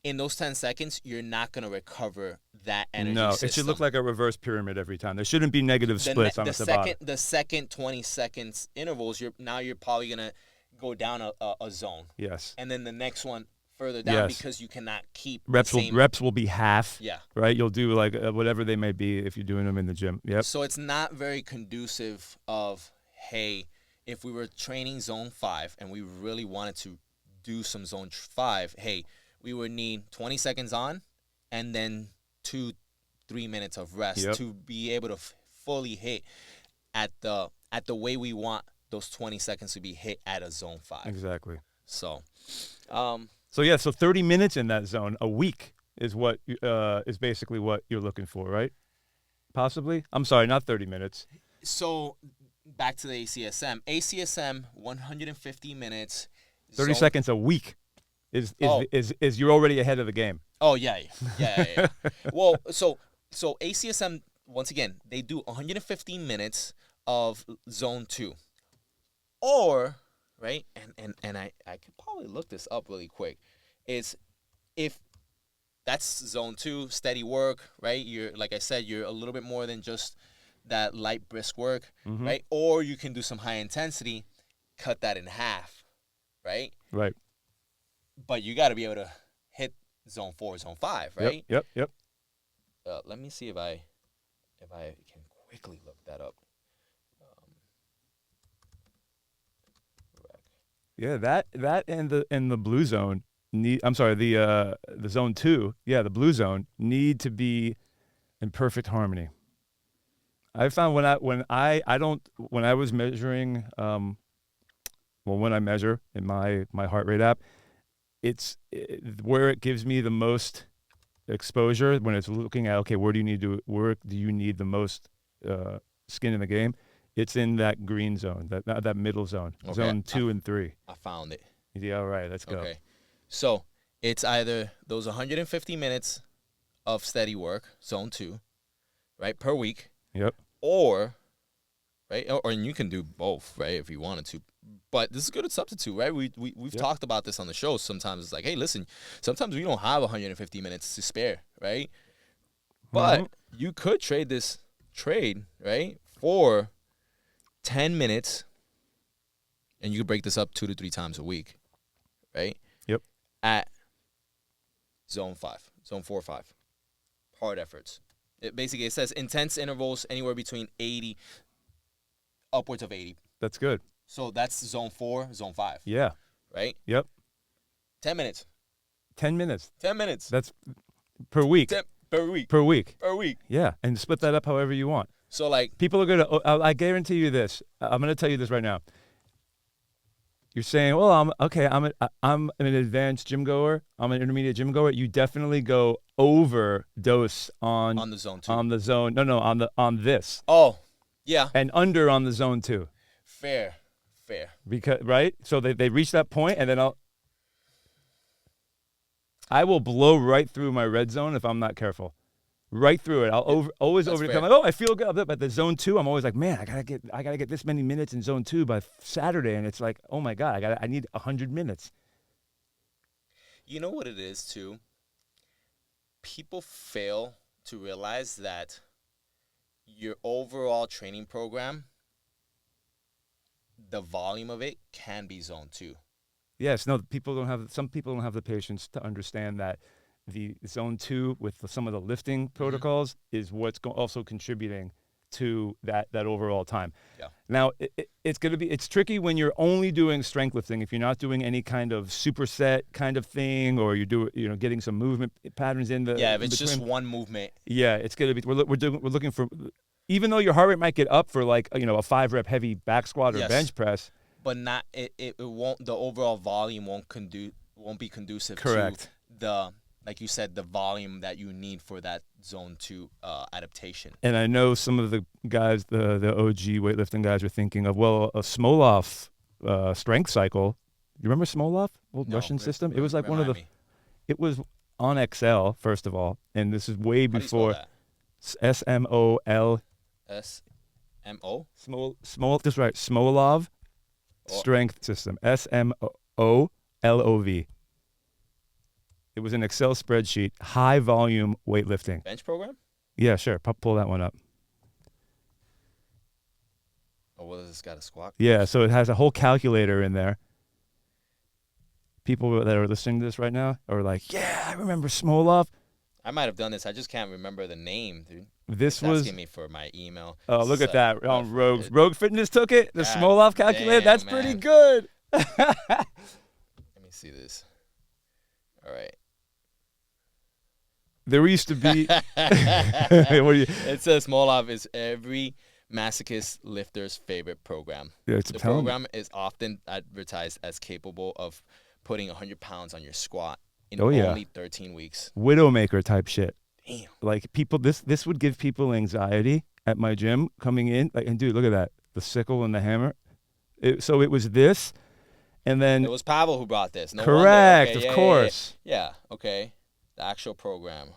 In those 10 seconds, you're not going to recover that energy No, system. it should look like a reverse pyramid every time. There shouldn't be negative splits on the Tabata. The second 20 seconds intervals, you're probably going to go down a zone. Yes. And then the next one further down Yes. because you cannot keep Reps the same. reps will be half. Yeah. Right? You'll do like whatever they may be if you're doing them in the gym. Yep. So it's not very conducive of, hey, if we were training zone 5 and we really wanted to do some zone 5, hey, we would need 20 seconds on and then 2-3 minutes of rest to be able to fully hit at the way we want those 20 seconds to be hit at a zone 5. Exactly. So, So 30 minutes in that zone a week is what is basically what you're looking for, right? Possibly. I'm sorry, not 30 minutes. So back to the ACSM. ACSM 150 minutes. 30 seconds a week is you're already ahead of the game. Oh yeah. Well, so ACSM, once again, they do 115 minutes of zone 2, or right, and I could probably look this up really quick. Is if that's zone 2, steady work, right? You're, like I said, you're a little bit more than just that light brisk work, right? Or you can do some high intensity, cut that in half, right? Right. But you got to be able to hit zone 4, zone 5, right? Yep. Let me see if I can quickly look that up. Yeah, that and the blue zone the zone 2, the blue zone need to be in perfect harmony. I found when I was measuring when I measure in my heart rate app, where it gives me the most exposure when it's looking at, okay, where do you need the most skin in the game? It's in that green zone, that middle zone, Okay. zone 2 and 3. I found it. Yeah, all right, let's go. Okay. So it's either those 150 minutes of steady work, zone 2, right, per week. Yep. Or, right, or and you can do both, right, if you wanted to. But this is a good substitute, right? We've talked about this on the show. Sometimes it's like, hey, listen, sometimes we don't have 150 minutes to spare, right? But you could trade, right, for 10 minutes, and you could break this up 2 to 3 times a week, right? Yep. At zone 5, zone 4 or 5. Hard efforts. It says intense intervals anywhere between 80, upwards of 80. That's good. So that's zone 4, zone 5. Yeah. Right? Yep. 10 minutes. 10 minutes. 10 minutes. That's per week. Per week. Per week. Per week. Yeah, and split that up however you want. So, like, People are going to, I guarantee you this. I'm going to tell you this right now. You're saying, well, I'm an advanced gym goer. I'm an intermediate gym goer. You definitely go overdose on on the zone 2. on the zone. No, on this. Oh, yeah. And under on the zone 2. Fair. Because right? So they reach that point, and then I will blow right through my red zone if I'm not careful. Right through it. I'll always That's overcome. fair. Like, I feel good. But the zone 2, I'm always like, man, I gotta get this many minutes in zone 2 by Saturday, and it's like, oh my god, I need 100 minutes. You know what it is, too? People fail to realize that your overall training program, the volume of it can be zone 2. Yes, no, some people don't have the patience to understand that the zone 2 with some of the lifting protocols is what's also contributing to that overall time. Yeah. Now, it's tricky when you're only doing strength lifting. If you're not doing any kind of superset kind of thing, or getting some movement patterns in the Yeah, if it's between. just one movement. Yeah, it's gonna be. We're looking for, even though your heart rate might get up for like a 5-rep heavy back squat or Yes. bench press. But not it won't, the overall volume won't be conducive Correct. to the, like you said, the volume that you need for that zone 2 adaptation. And I know some of the guys, the OG weightlifting guys, are thinking of, well, a Smolov strength cycle. You remember Smolov, old No, Russian system? It was like one of the. remind me. It was on Excel, first of all, and this is way How do you spell before that? SMOL. SMO? Smol, just right. Smolov Oh. Strength System. SMOLOV. It was an Excel spreadsheet, high volume weightlifting. Bench program? Yeah, sure. Pull that one up. Oh, well, this got a squat. Yeah, so it has a whole calculator in there. People that are listening to this right now are like, yeah, I remember Smolov. I might have done this. I just can't remember the name, dude. This It's was. asking me for my email. Oh, look at So- that. Rogue Fitness took it. The God Smolov calculator. damn, That's pretty man. good. Let me see this. All right. There used to be. What do you? It says Smolov is every masochist lifter's favorite program. Yeah, it's The telling me. program is often advertised as capable of putting 100 pounds on your squat in Oh, yeah. only 13 weeks. Widowmaker type shit. Damn. Like people, this would give people anxiety at my gym coming in. Like, and dude, look at that, the sickle and the hammer. So it was this, and then It was Pavel who brought this. No wonder. correct, Okay, of yeah, course. Yeah. Okay. The actual program.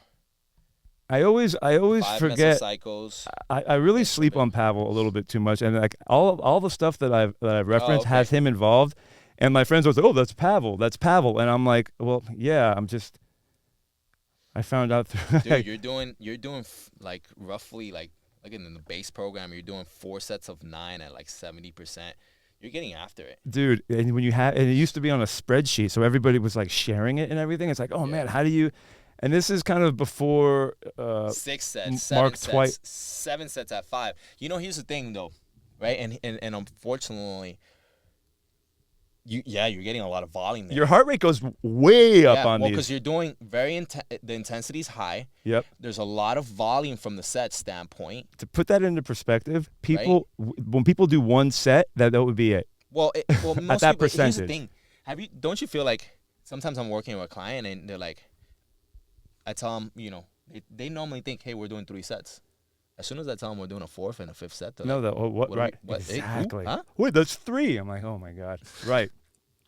I always 5 forget. mesocycles. I really sleep on Pavel a little bit too much, and like all the stuff that I've referenced okay. has him involved. And my friends was like, "Oh, that's Pavel, and I'm like, "Well, yeah, I found out through." Dude, you're doing like roughly like in the base program, you're doing 4 sets of 9 at like 70%. You're getting after it. Dude, and when you and it used to be on a spreadsheet, so everybody was like sharing it and everything. It's like, oh man, how do you? And this is kind of before 6 sets, 7 Mark sets, Twight. 7 sets at 5. You know, here's the thing though, right? And unfortunately, you're getting a lot of volume there. your heart rate goes way up yeah, on well, these. because you're doing the intensity's high. Yep. There's a lot of volume from the set standpoint. To put that into perspective, people when people do one set, that would be it. Well, most that people, here's the percentage. thing. Don't you feel like sometimes I'm working with a client and they're like, I tell them, they normally think, hey, we're doing 3 sets. As soon as I tell them we're doing a 4th and a 5th set, they're No, like, what what are right? we- what, eh, who? Exactly. Huh? Wait, that's 3. I'm like, oh my god. Right.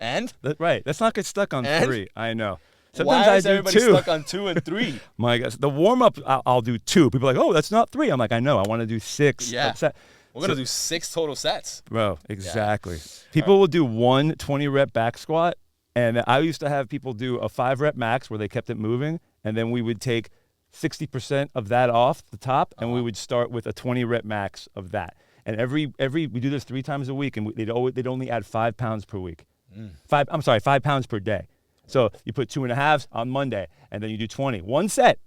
and Right. Let's not get stuck on And? 3. I know. Sometimes why I is do everybody 2. stuck on 2 and 3? My gosh, the warm up I'll do 2. People are like, oh, that's not 3. I'm like, I know. I want to do 6. Yeah. Set. We're going to do 6 total sets. Bro, exactly. People will do 1 20-rep back squat, and I used to have people do a 5-rep max where they kept it moving, and then we would take 60% of that off the top, and we would start with a 20-rep max of that. And every we do this 3 times a week, and they'd only add 5 pounds per week. 5 pounds per day. So you put 2.5s on Monday, and then you do 20. One set.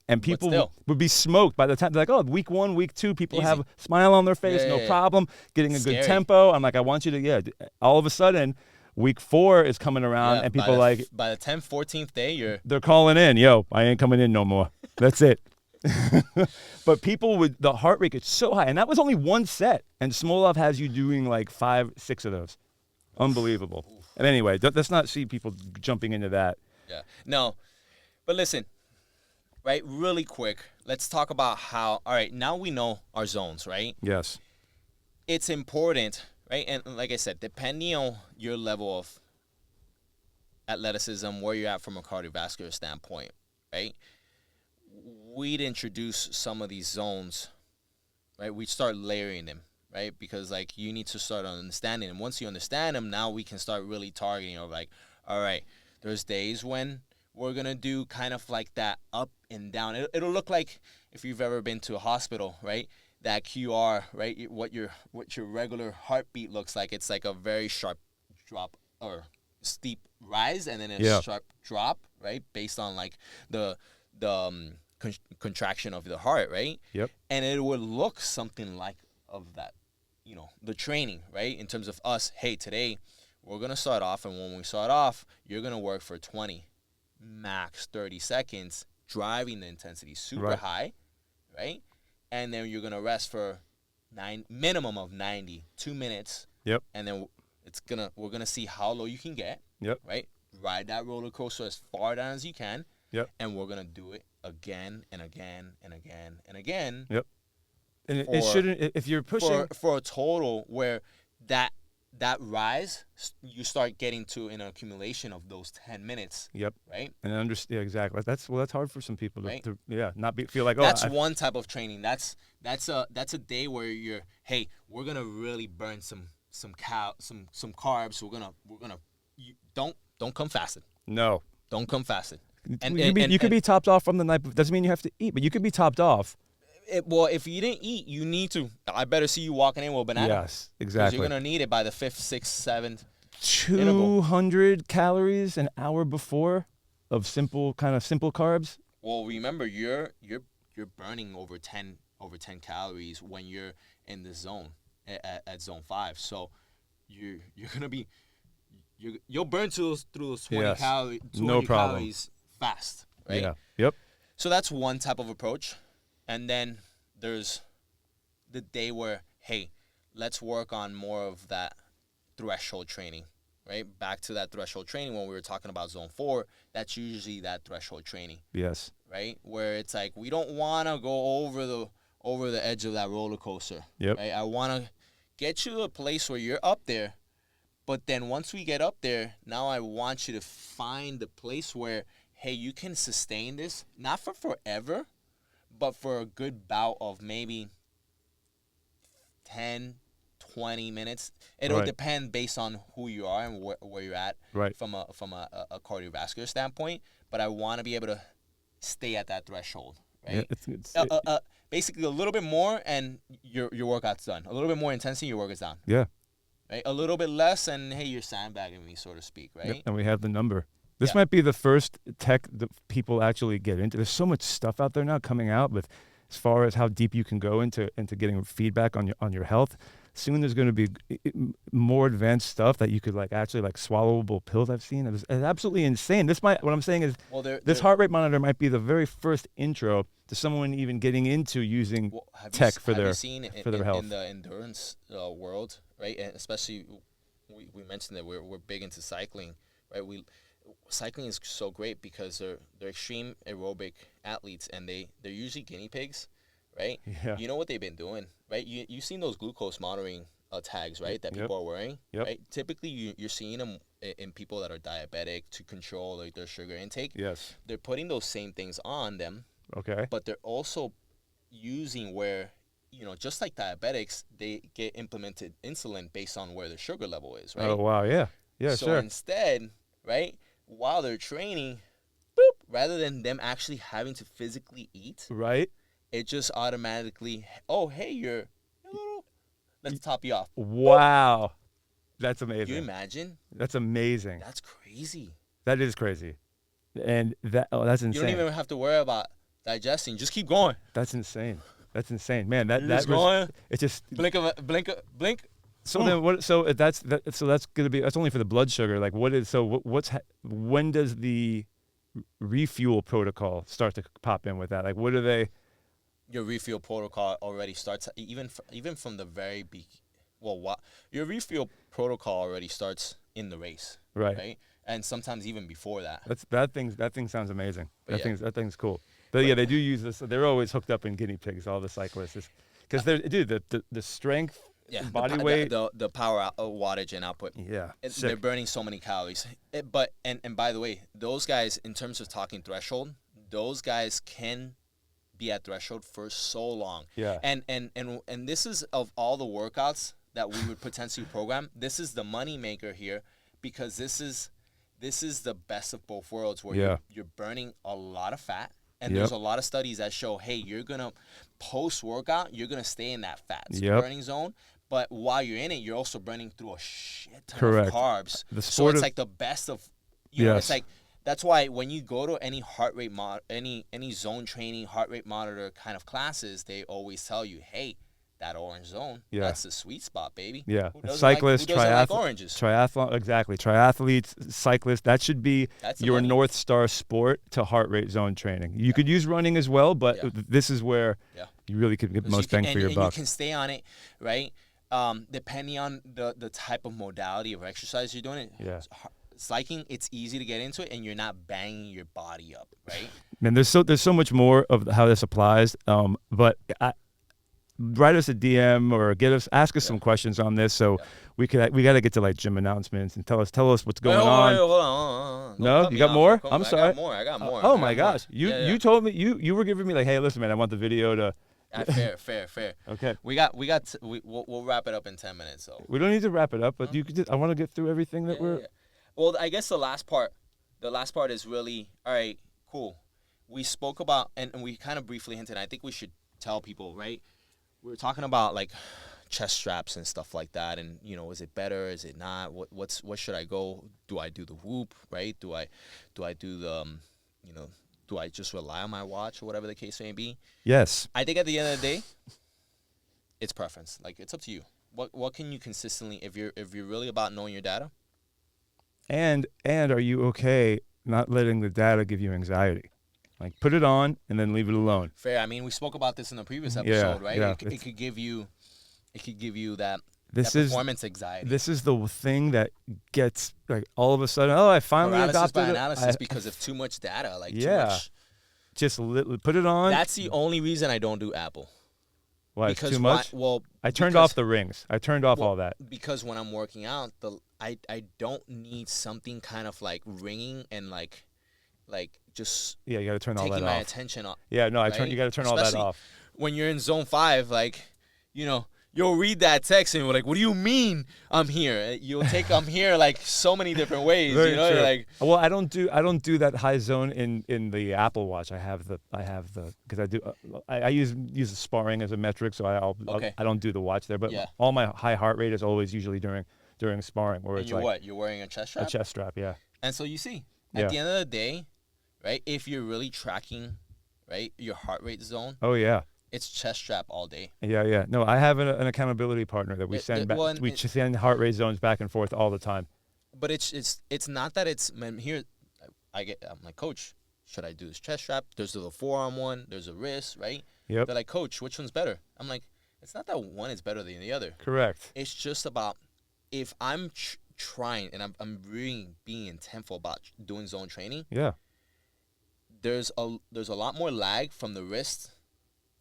And people still. would be smoked by the time they're like, oh, week 1, week 2, people Easy. have a smile on their face, Yeah, no yeah. problem, getting a good Scary. tempo. I'm like, I want you to, all of a sudden, week 4 is coming around, and people by like, by the 10th, 14th day, they're calling in, yo, I ain't coming in no more. That's it. But people the heart rate gets so high, and that was only 1 set, and Smolov has you doing like 5, 6 of those. Unbelievable. And anyway, let's not see people jumping into that. Yeah. No. But listen, right, really quick, let's talk about how, all right, now we know our zones, right? Yes. It's important, right? And like I said, depending on your level of athleticism, where you're at from a cardiovascular standpoint, right? We'd introduce some of these zones, right? We'd start layering them, right? Because, like, you need to start understanding them. Once you understand them, now we can start really targeting of, like, all right, there's days when we're going to do kind of like that up and down. It'll look like if you've ever been to a hospital, right? That QR, right? What your regular heartbeat looks like. It's like a very sharp drop or steep rise, and then a sharp drop, right? Based on like the contraction of the heart, right? Yep. And it would look something like of that, the training, right? In terms of us, hey, today we're gonna start off, and when we start off, you're gonna work for 20, max 30 seconds, driving the intensity super high, right? And then you're gonna rest for minimum of 90, 2 minutes. Yep. And then we're gonna see how low you can get. Yep. Right. Ride that roller coaster as far down as you can. Yep. And we're gonna do it again and again and again and again. Yep. And it shouldn't, if you're pushing. For a total where that that rise, you start getting to an accumulation of those 10 minutes, Yep. right? And understand, yeah, exactly. That's hard for some people to, Right. not feel like, oh, That's one type of training. That's a day where you're, hey, we're gonna really burn some carbs. We're gonna don't come fasted. no. Don't come fasted. And You could be topped off from the night. Doesn't mean you have to eat, but you could be topped off. well, if you didn't eat, you need to. I better see you walking in with a banana. Yes, 'Cause exactly. you're gonna need it by the 5th, 6th, 7th. 200 calories an hour before of simple carbs. Well, remember you're burning over 10 calories when you're in the zone at zone 5. So you're gonna be you'll burn through those 20 Yes, calories, no problem. calories fast, right? Yeah. Yep. So that's one type of approach. And then there's the day where, hey, let's work on more of that threshold training, right? Back to that threshold training when we were talking about zone 4, that's usually that threshold training, Yes. right? Where it's like we don't want to go over the edge of that roller coaster, Yep. right? I want to get you to a place where you're up there, but then once we get up there, now I want you to find the place where, hey, you can sustain this, not for forever, but for a good bout of maybe 10, 20 minutes. It'll Right. depend based on who you are and where you're at Right. from a cardiovascular standpoint. But I want to be able to stay at that threshold, Yeah, right? Basically, a little bit more and your workout's done. A little bit more intensity, your workout's done. yeah. Right? A little bit less, and hey, you're sandbagging me, so to speak, right? Yep. And we have the number. This Yeah. might be the first tech that people actually get into. There's so much stuff out there now coming out with, as far as how deep you can go into getting feedback on your health. Soon there's going to be more advanced stuff that you could actually swallowable pills. I've seen. It's absolutely insane. What I'm saying is, Well, this heart rate monitor might be the very first intro to someone even getting into using tech for their health. in the endurance world, right? And especially we mentioned that we're big into cycling, right? Cycling is so great because they're extreme aerobic athletes and they're usually guinea pigs, right? Yeah. You know what they've been doing, right? You've seen those glucose monitoring tags, right? That Yep. people are wearing, Yep. right? Typically, you're seeing them in people that are diabetic to control their sugar intake. Yes. They're putting those same things on them, Okay. but they're also using where, just like diabetics, they get implemented insulin based on where their sugar level is, right? Oh wow. Yeah. Yeah. So sure. instead, right, while they're training, boop, rather than them actually having to physically eat, Right. it just automatically, oh, hey, you're a little, let's top you off. Wow. That's Can amazing. you imagine? That's amazing. That's crazy. That is crazy. And that's insane. You don't even have to worry about digesting. Just keep going. That's insane. That's insane, man. That You're that just was, going. it's just Blink. so. Then what? So that's gonna be, that's only for the blood sugar. Like what is so? When does the refuel protocol start to pop in with that? Like what are they? Your refuel protocol already starts even from the very your refuel protocol already starts in the race, Right. And sometimes even before that. That thing sounds amazing. But yeah. That thing's cool. But yeah, they do use this. They're always hooked up in guinea pigs. All the cyclists, because the strength, Yeah, body weight. the power wattage and output. Yeah. They're Sick. burning so many calories. But by the way, those guys, in terms of talking threshold, those guys can be at threshold for so long. Yeah. And this is, of all the workouts that we would potentially program, this is the money maker here, because this is the best of both worlds, where Yeah. you're burning a lot of fat. And Yep. there's a lot of studies that show, hey, you're going to, post-workout, you're going to stay in that fat Yep. burning zone. But while you're in it, you're also burning through a shit ton Correct. of carbs. The So sport it's of- like the best of, it's Yes. like, that's why when you go to any heart rate any zone training heart rate monitor kind of classes, they always tell you, hey, that orange zone, Yeah. that's the sweet spot, baby. Yeah, Who doesn't cyclists, like, who doesn't like oranges? triathlon, exactly. Triathletes, cyclists. That should be That's the your money. North Star sport to heart rate zone training. You could use running as well, but Yeah. this is where Yeah. you really could get the So most bang for your and buck. you can stay on it, right? Depending on the type of modality of exercise you're doing it. Yeah. Cycling, it's easy to get into it, and you're not banging your body up, right? Man, there's so much more of how this applies. But write us a DM or ask us some questions on this, so we got to get to like gym announcements and tell us what's going on. Wait, hold on. No, you got more? I'm sorry. I got more. Oh my gosh, you told me you were giving me like, hey, listen, man, I want the video to. Fair. Okay. We'll wrap it up in 10 minutes. So we don't need to wrap it up, but you could. I want to get through everything that we're. Yeah. Well, I guess the last part is really, all right, cool. We spoke about, and we kind of briefly hinted, I think we should tell people, right? We were talking about, like, chest straps and stuff like that, and, you know, is it better, is it not? What should I go? Do I do the whoop, right? Do I do the, do I just rely on my watch or whatever the case may be? Yes. I think at the end of the day, it's preference. Like, it's up to you. What can you consistently, if you're really about knowing your data? And are you okay not letting the data give you anxiety? Like, put it on and then leave it alone. Fair. I mean, we spoke about this in the previous episode, right? Yeah. It could give you that This performance anxiety. This is the thing that gets, like, all of a sudden, I finally paralysis by adopted analysis it. because of too much data. Like, Yeah. too much. Just put it on. That's the only reason I don't do Apple. Why? Because Too much? I turned off the rings. I turned off all that. Because when I'm working out, I don't need something kind of like ringing and like just Yeah, you got to turn all that off. taking my attention off. Yeah, no, right? you got to turn all that Especially off. when you're in zone 5, like, you know, you'll read that text and you're like, what do you mean I'm here? You'll take I'm here like so many different ways. Very you know, true. You're like, well, I don't do that high zone in the Apple Watch. I have the because I do I use the sparring as a metric, so I don't do the watch there. But Yeah. all my high heart rate is always usually during sparring, where and it's you're like what? You're wearing a chest strap? a chest strap. Yeah. And so you see, Yeah. at the end of the day, right, if you're really tracking, right, your heart rate zone, Oh yeah. it's chest strap all day. Yeah. No, I have an accountability partner that we send back. We send heart rate zones back and forth all the time. But it's not that it's, man, here, I'm like, coach, should I do this chest strap? There's the forearm one, there's a wrist, right? Yep. They're like, coach, which one's better? I'm like, it's not that one is better than the other. Correct. It's just about, if I'm trying and I'm really being intentful about doing zone training, Yeah. there's a lot more lag from the wrist.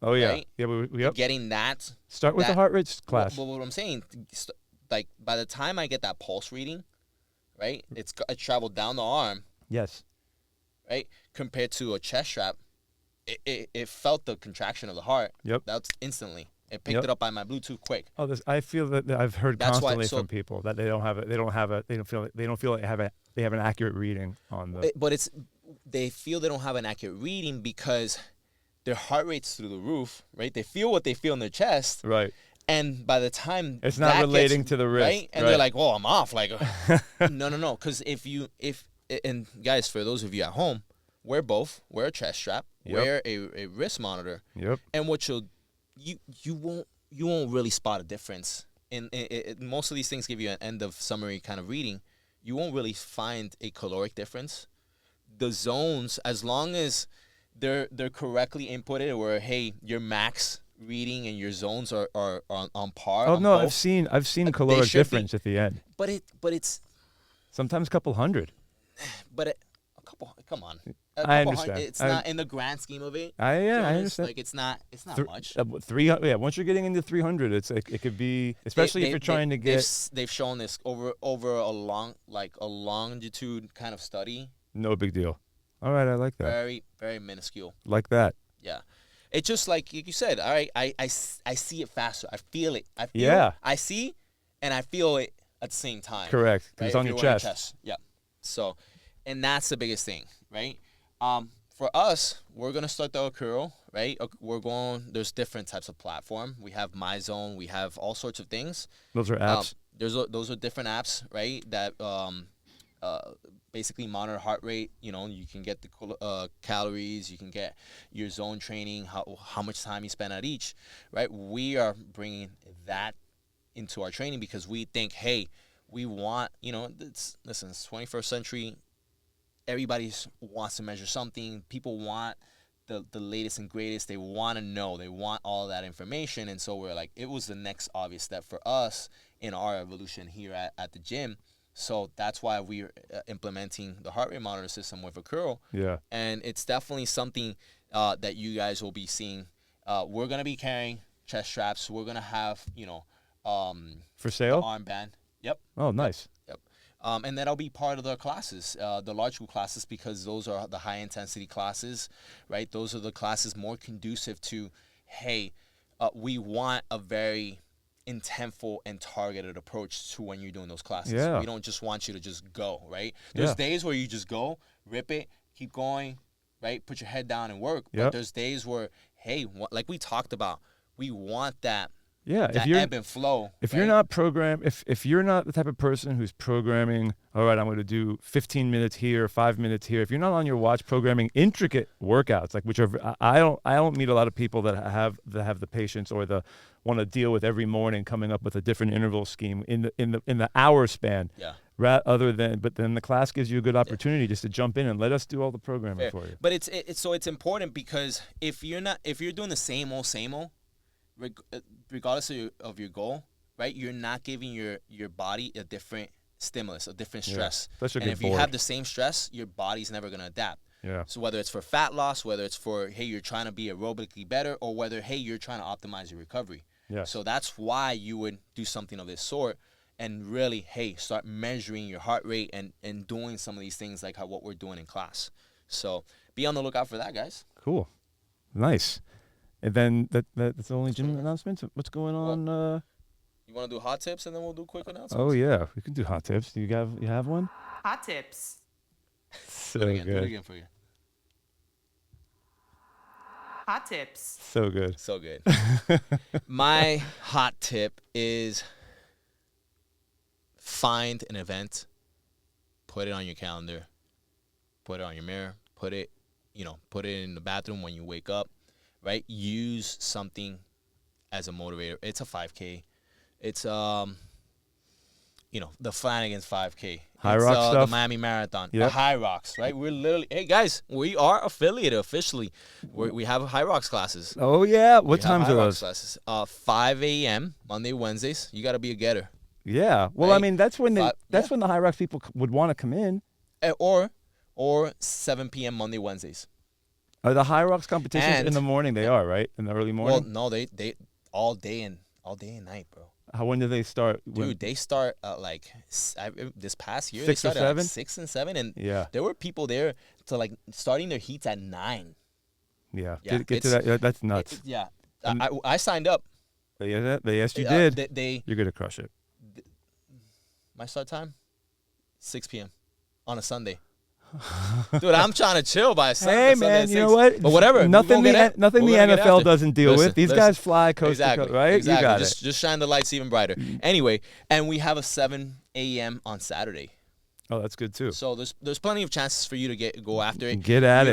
Oh yeah. Right? Yeah. Yep. Getting that. Start with the heart rate class. Well, what I'm saying, like, by the time I get that pulse reading, right, it traveled down the arm, Yes. right, compared to a chest strap, it felt the contraction of the heart. Yep. That's instantly. It picked Yep. it up by my Bluetooth quick. Oh, I feel that I've heard That's why- constantly so- from people that they don't feel like they have an accurate reading on the. But they feel they don't have an accurate reading because their heart rate's through the roof, right? They feel what they feel in their chest, Right. and by the time It's not that relating gets, to the wrist, right? And right. they're like, "Oh, I'm off." Like, no, because and guys, for those of you at home, wear both. Wear a chest strap. Yep. Wear a wrist monitor. Yep. And what you won't really spot a difference. In most of these things give you an end of summary kind of reading. You won't really find a caloric difference. The zones, as long as they're correctly inputted, where hey, your max reading and your zones are on par. Oh on no, both, I've seen caloric should be. difference at the end. But it's Sometimes a couple hundred. a couple. Come on, I understand. It's not in the grand scheme of it. I Jonas, understand. Like it's not much. 300. Yeah, once you're getting into 300, it could be, especially if you're trying to get They've shown this over a longitude kind of study. no big deal. All right, I like that. Very, very minuscule. Like that. Yeah. It's just like you said, all right, I see it faster. I feel it. Yeah. I see and I feel it at the same time. Correct. 'Cause Right? it's on If your you're wearing chest. Yeah. So, and that's the biggest thing, right? For us, we're going to start the Akuro, right? There's different types of platform. We have MyZone. We have all sorts of things. Those are apps. Those are different apps, right? That basically monitor heart rate. You know, you can get the calories, you can get your zone training, how much time you spend at each, right? We are bringing that into our training because we think, hey, we want, it's 21st century. Everybody wants to measure something. People want the latest and greatest. They want to know. They want all that information. And so we're like, it was the next obvious step for us in our evolution here at the gym. So that's why we're implementing the heart rate monitor system with Akuro. Yeah. And it's definitely something that you guys will be seeing. We're going to be carrying chest straps. We're gonna have For the sale? armband. Yep. Oh, nice. Yep. And that'll be part of the classes, the large group classes, because those are the high intensity classes, right? Those are the classes more conducive to, hey, we want a very intentful and targeted approach to when you're doing those classes. Yeah. We don't just want you to just go, right? There's Yeah. days where you just go, rip it, keep going, right? Put your head down and work. Yep. But there's days where, hey, like we talked about, we want that Yeah, if that you're ebb and flow. if right? you're not if you're not the type of person who's programming, all right, I'm going to do 15 minutes here, 5 minutes here. If you're not on your watch programming intricate workouts, like whichever, I don't meet a lot of people that have the patience or the want to deal with every morning coming up with a different interval scheme in the hour span. Yeah. But then the class gives you a good opportunity just to jump in and let us do all the programming Fair. for you. But it's important because if you're doing the same old, regardless of your goal, right? You're not giving your body a different stimulus, a different stress. Especially and if if you're you bored. have the same stress, your body's never gonna adapt. Yeah. So whether it's for fat loss, whether it's for, hey, you're trying to be aerobically better, or whether, hey, you're trying to optimize your recovery. Yeah. So that's why you would do something of this sort and really, hey, start measuring your heart rate and doing some of these things like what we're doing in class. So be on the lookout for that, guys. Cool. Nice. And then that's the only gym announcements. What's going on? You want to do hot tips and then we'll do quick announcements? Oh yeah, we can do hot tips. Do you have one? Hot tips. So Do it again. Do it good. again for you. Hot tips. So good. So good. My hot tip is find an event, put it on your calendar, put it on your mirror, put it in the bathroom when you wake up, right? Use something as a motivator. It's a 5K. It's the Flanagan's 5K. High It's, Rock the stuff? Miami Marathon. The Yep. High Rocks, right? We're literally, hey guys, we are affiliated officially. We have High Rocks classes. Oh yeah. What We have times High are Rocks those? classes? 5 a.m. Monday, Wednesdays. You got to be a getter. Yeah. Well, I Right. mean, that's when Yeah. when the High Rocks people would want to come in. Or 7 p.m. Monday, Wednesdays. Are the High Rocks competitions in And- the morning? They are, right? In the early Well, morning. no, they all day and night, bro. When do they start? Dude, they start this past year. 6 they or started at 7? 6 and 7, and Yeah. there were people there to starting their heats at 9. Yeah. Yeah, Get to that. Yeah, that's nuts. Yeah, And- I signed up. Yes, you Uh, did. They You're gonna crush it. my start time 6 p.m. on a Sunday. Dude, I'm trying to chill by Sunday. Hey Sunday man, at you know 6. what? But whatever. Nothing the NFL doesn't deal Listen, with. These listen. guys fly coast Exactly. to coast, right? Exactly. You got Just shine the lights even brighter. Anyway, and we have a 7 a.m. on Saturday. Oh, that's good too. So there's plenty of chances for you to go after it. Get at you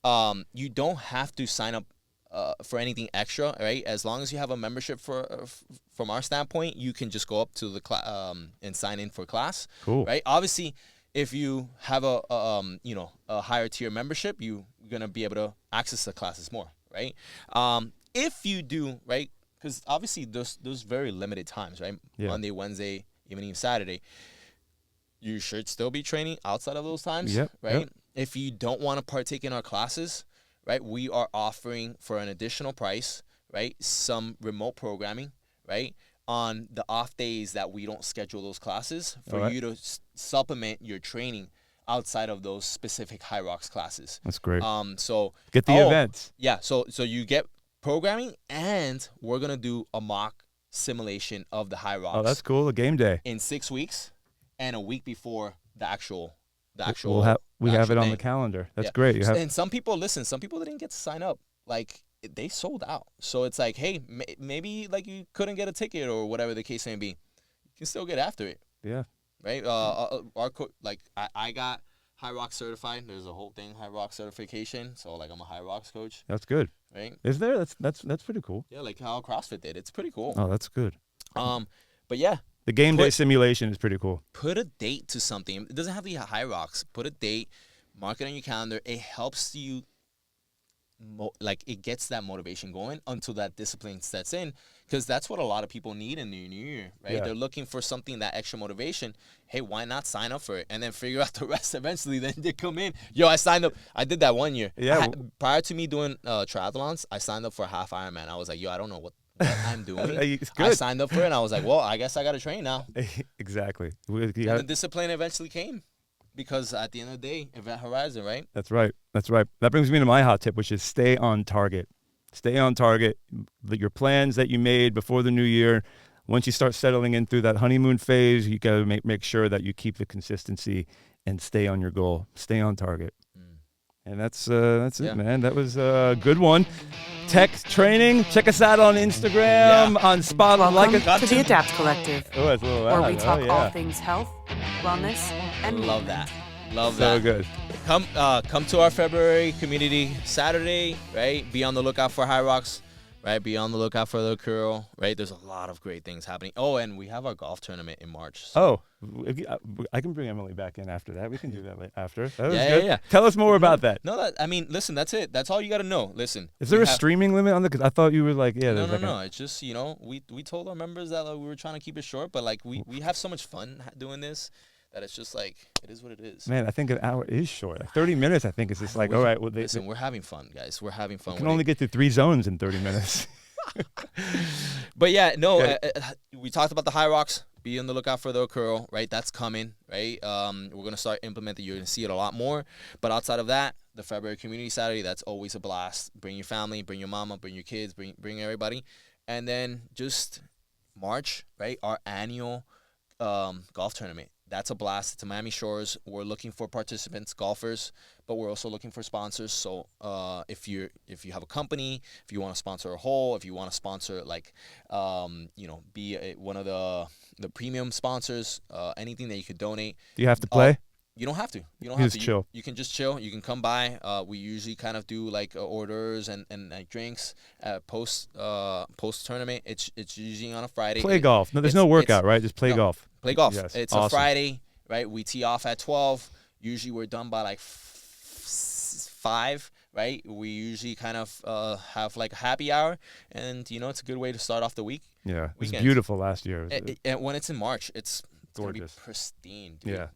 it. You don't have to sign up for anything extra, right? As long as you have a membership from our standpoint, you can just go up to the and sign in for class. Cool. Right? Obviously, if you have a higher tier membership, you're gonna be able to access the classes more, right? If you do, right? Because obviously those very limited times, right? Yeah. Monday, Wednesday, even Saturday. You should still be training outside of those times, Yep, right? yep. If you don't want to partake in our classes, right, we are offering for an additional price, right, some remote programming, right, on the off days that we don't schedule those classes for Alright. you to supplement your training outside of those specific High Rocks classes. That's great. So Get the events. Yeah, so you get programming, and we're gonna do a mock simulation of the High Rocks Oh, that's cool. A game day. in 6 weeks and a week before the actual We have it on day. the calendar. That's Yeah. great. You have And some people didn't get to sign up. Like, they sold out. So it's like, hey, maybe like you couldn't get a ticket or whatever the case may be. You can still get after it, yeah. right? I got High Rocks certified. There's a whole thing, High Rocks certification. So like I'm a High Rocks coach, That's good. right? Is there? That's pretty cool. Yeah, like how CrossFit did. It's pretty cool. Oh, that's good. But yeah, The game day Put- simulation is pretty cool. put a date to something. It doesn't have to be High Rocks. Put a date, mark it on your calendar. It helps you like it gets that motivation going until that discipline sets in, because that's what a lot of people need in the new year, right? Yeah. They're looking for something, that extra motivation. Hey, why not sign up for it and then figure out the rest eventually? Then they come in. Yo, I signed up. I did that one year. Yeah. Prior to me doing triathlons, I signed up for a half Ironman. I was like, yo, I don't know what I'm doing. It's I good. signed up for it, and I was like, well, I guess I got to train now. Exactly. And the discipline eventually came, because at the end of the day, Event Horizon, right? That's right. That's right. That brings me to my hot tip, which is stay on target. Stay on target. Your plans that you made before the new year, once you start settling in through that honeymoon phase, you got to make sure that you keep the consistency and stay on your goal. Stay on target. And that's Yeah. it, man. That was a good one. Tech training. Check us out on Instagram, on Spotify. Welcome to the Adapt Collective, Oh, it's a little where loud. we talk Oh, yeah. all things health, wellness, and Love movement. that. Love So that. good. Come to our February community Saturday, right? Be on the lookout for High Rocks, right? Be on the lookout for the curl, right? There's a lot of great things happening. Oh, and we have our golf tournament in March. So. Oh, I can bring Emily back in after that. We can do that after. That was Yeah, good. yeah, yeah. Tell us more about that. No, listen, that's it. That's all you got to know. Listen. Is there we a have- streaming limit on the? Cause I thought you were like, yeah. No, there's no, like no. It's just, we told our members that we were trying to keep it short, but like we have so much fun doing this that it's just like, it is what it is. Man, I think an hour is short. Like 30 minutes, I think, is just like, all right. Well, Listen, we're having fun, guys. We're having fun. can with only it. get through 3 zones in 30 minutes. But yeah, no, Yeah. we talked about the High Rocks. Be on the lookout for the curl, right? That's coming, right? We're gonna start implementing. You're gonna see it a lot more. But outside of that, the February Community Saturday, that's always a blast. Bring your family, bring your mama, bring your kids, bring everybody, and then just March, right? Our annual golf tournament. That's a blast. It's a Miami Shores. We're looking for participants, golfers, but we're also looking for sponsors. So if you have a company, if you want to sponsor a hole, if you want to sponsor be one of the premium sponsors, anything that you could donate. Do you have to play? You don't have to. You don't You have just to. chill. You can just chill. You can come by. We usually kind of do like orders and like drinks post tournament. It's usually on a Friday. Play golf. No, there's no workout, right? Just play no. golf. Play golf. Yes, It's awesome. a Friday, right? We tee off at 12. Usually we're done by like 5, right? We usually kind of have like a happy hour, and it's a good way to start off the week. Yeah, it was Weekends. beautiful last year. It was, And when it's in March, it's gonna be Gorgeous. pristine, dude. Yeah.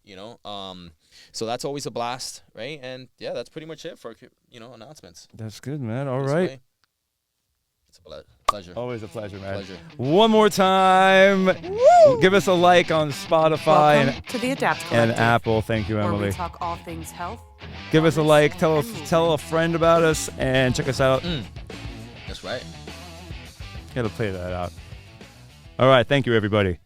So that's always a blast, right? And yeah, that's pretty much it for announcements. that's good, man. All This right. way. It's a pleasure. Always a pleasure, man. Pleasure. One more time. Give us a like on Spotify Welcome to the Adapt and Collective, Apple. Thank you, where we Emily. talk all things health. Give us a wellness, like. and movement. Tell a friend about us and check us out. That's right. Gotta play that out. All right. Thank you, everybody.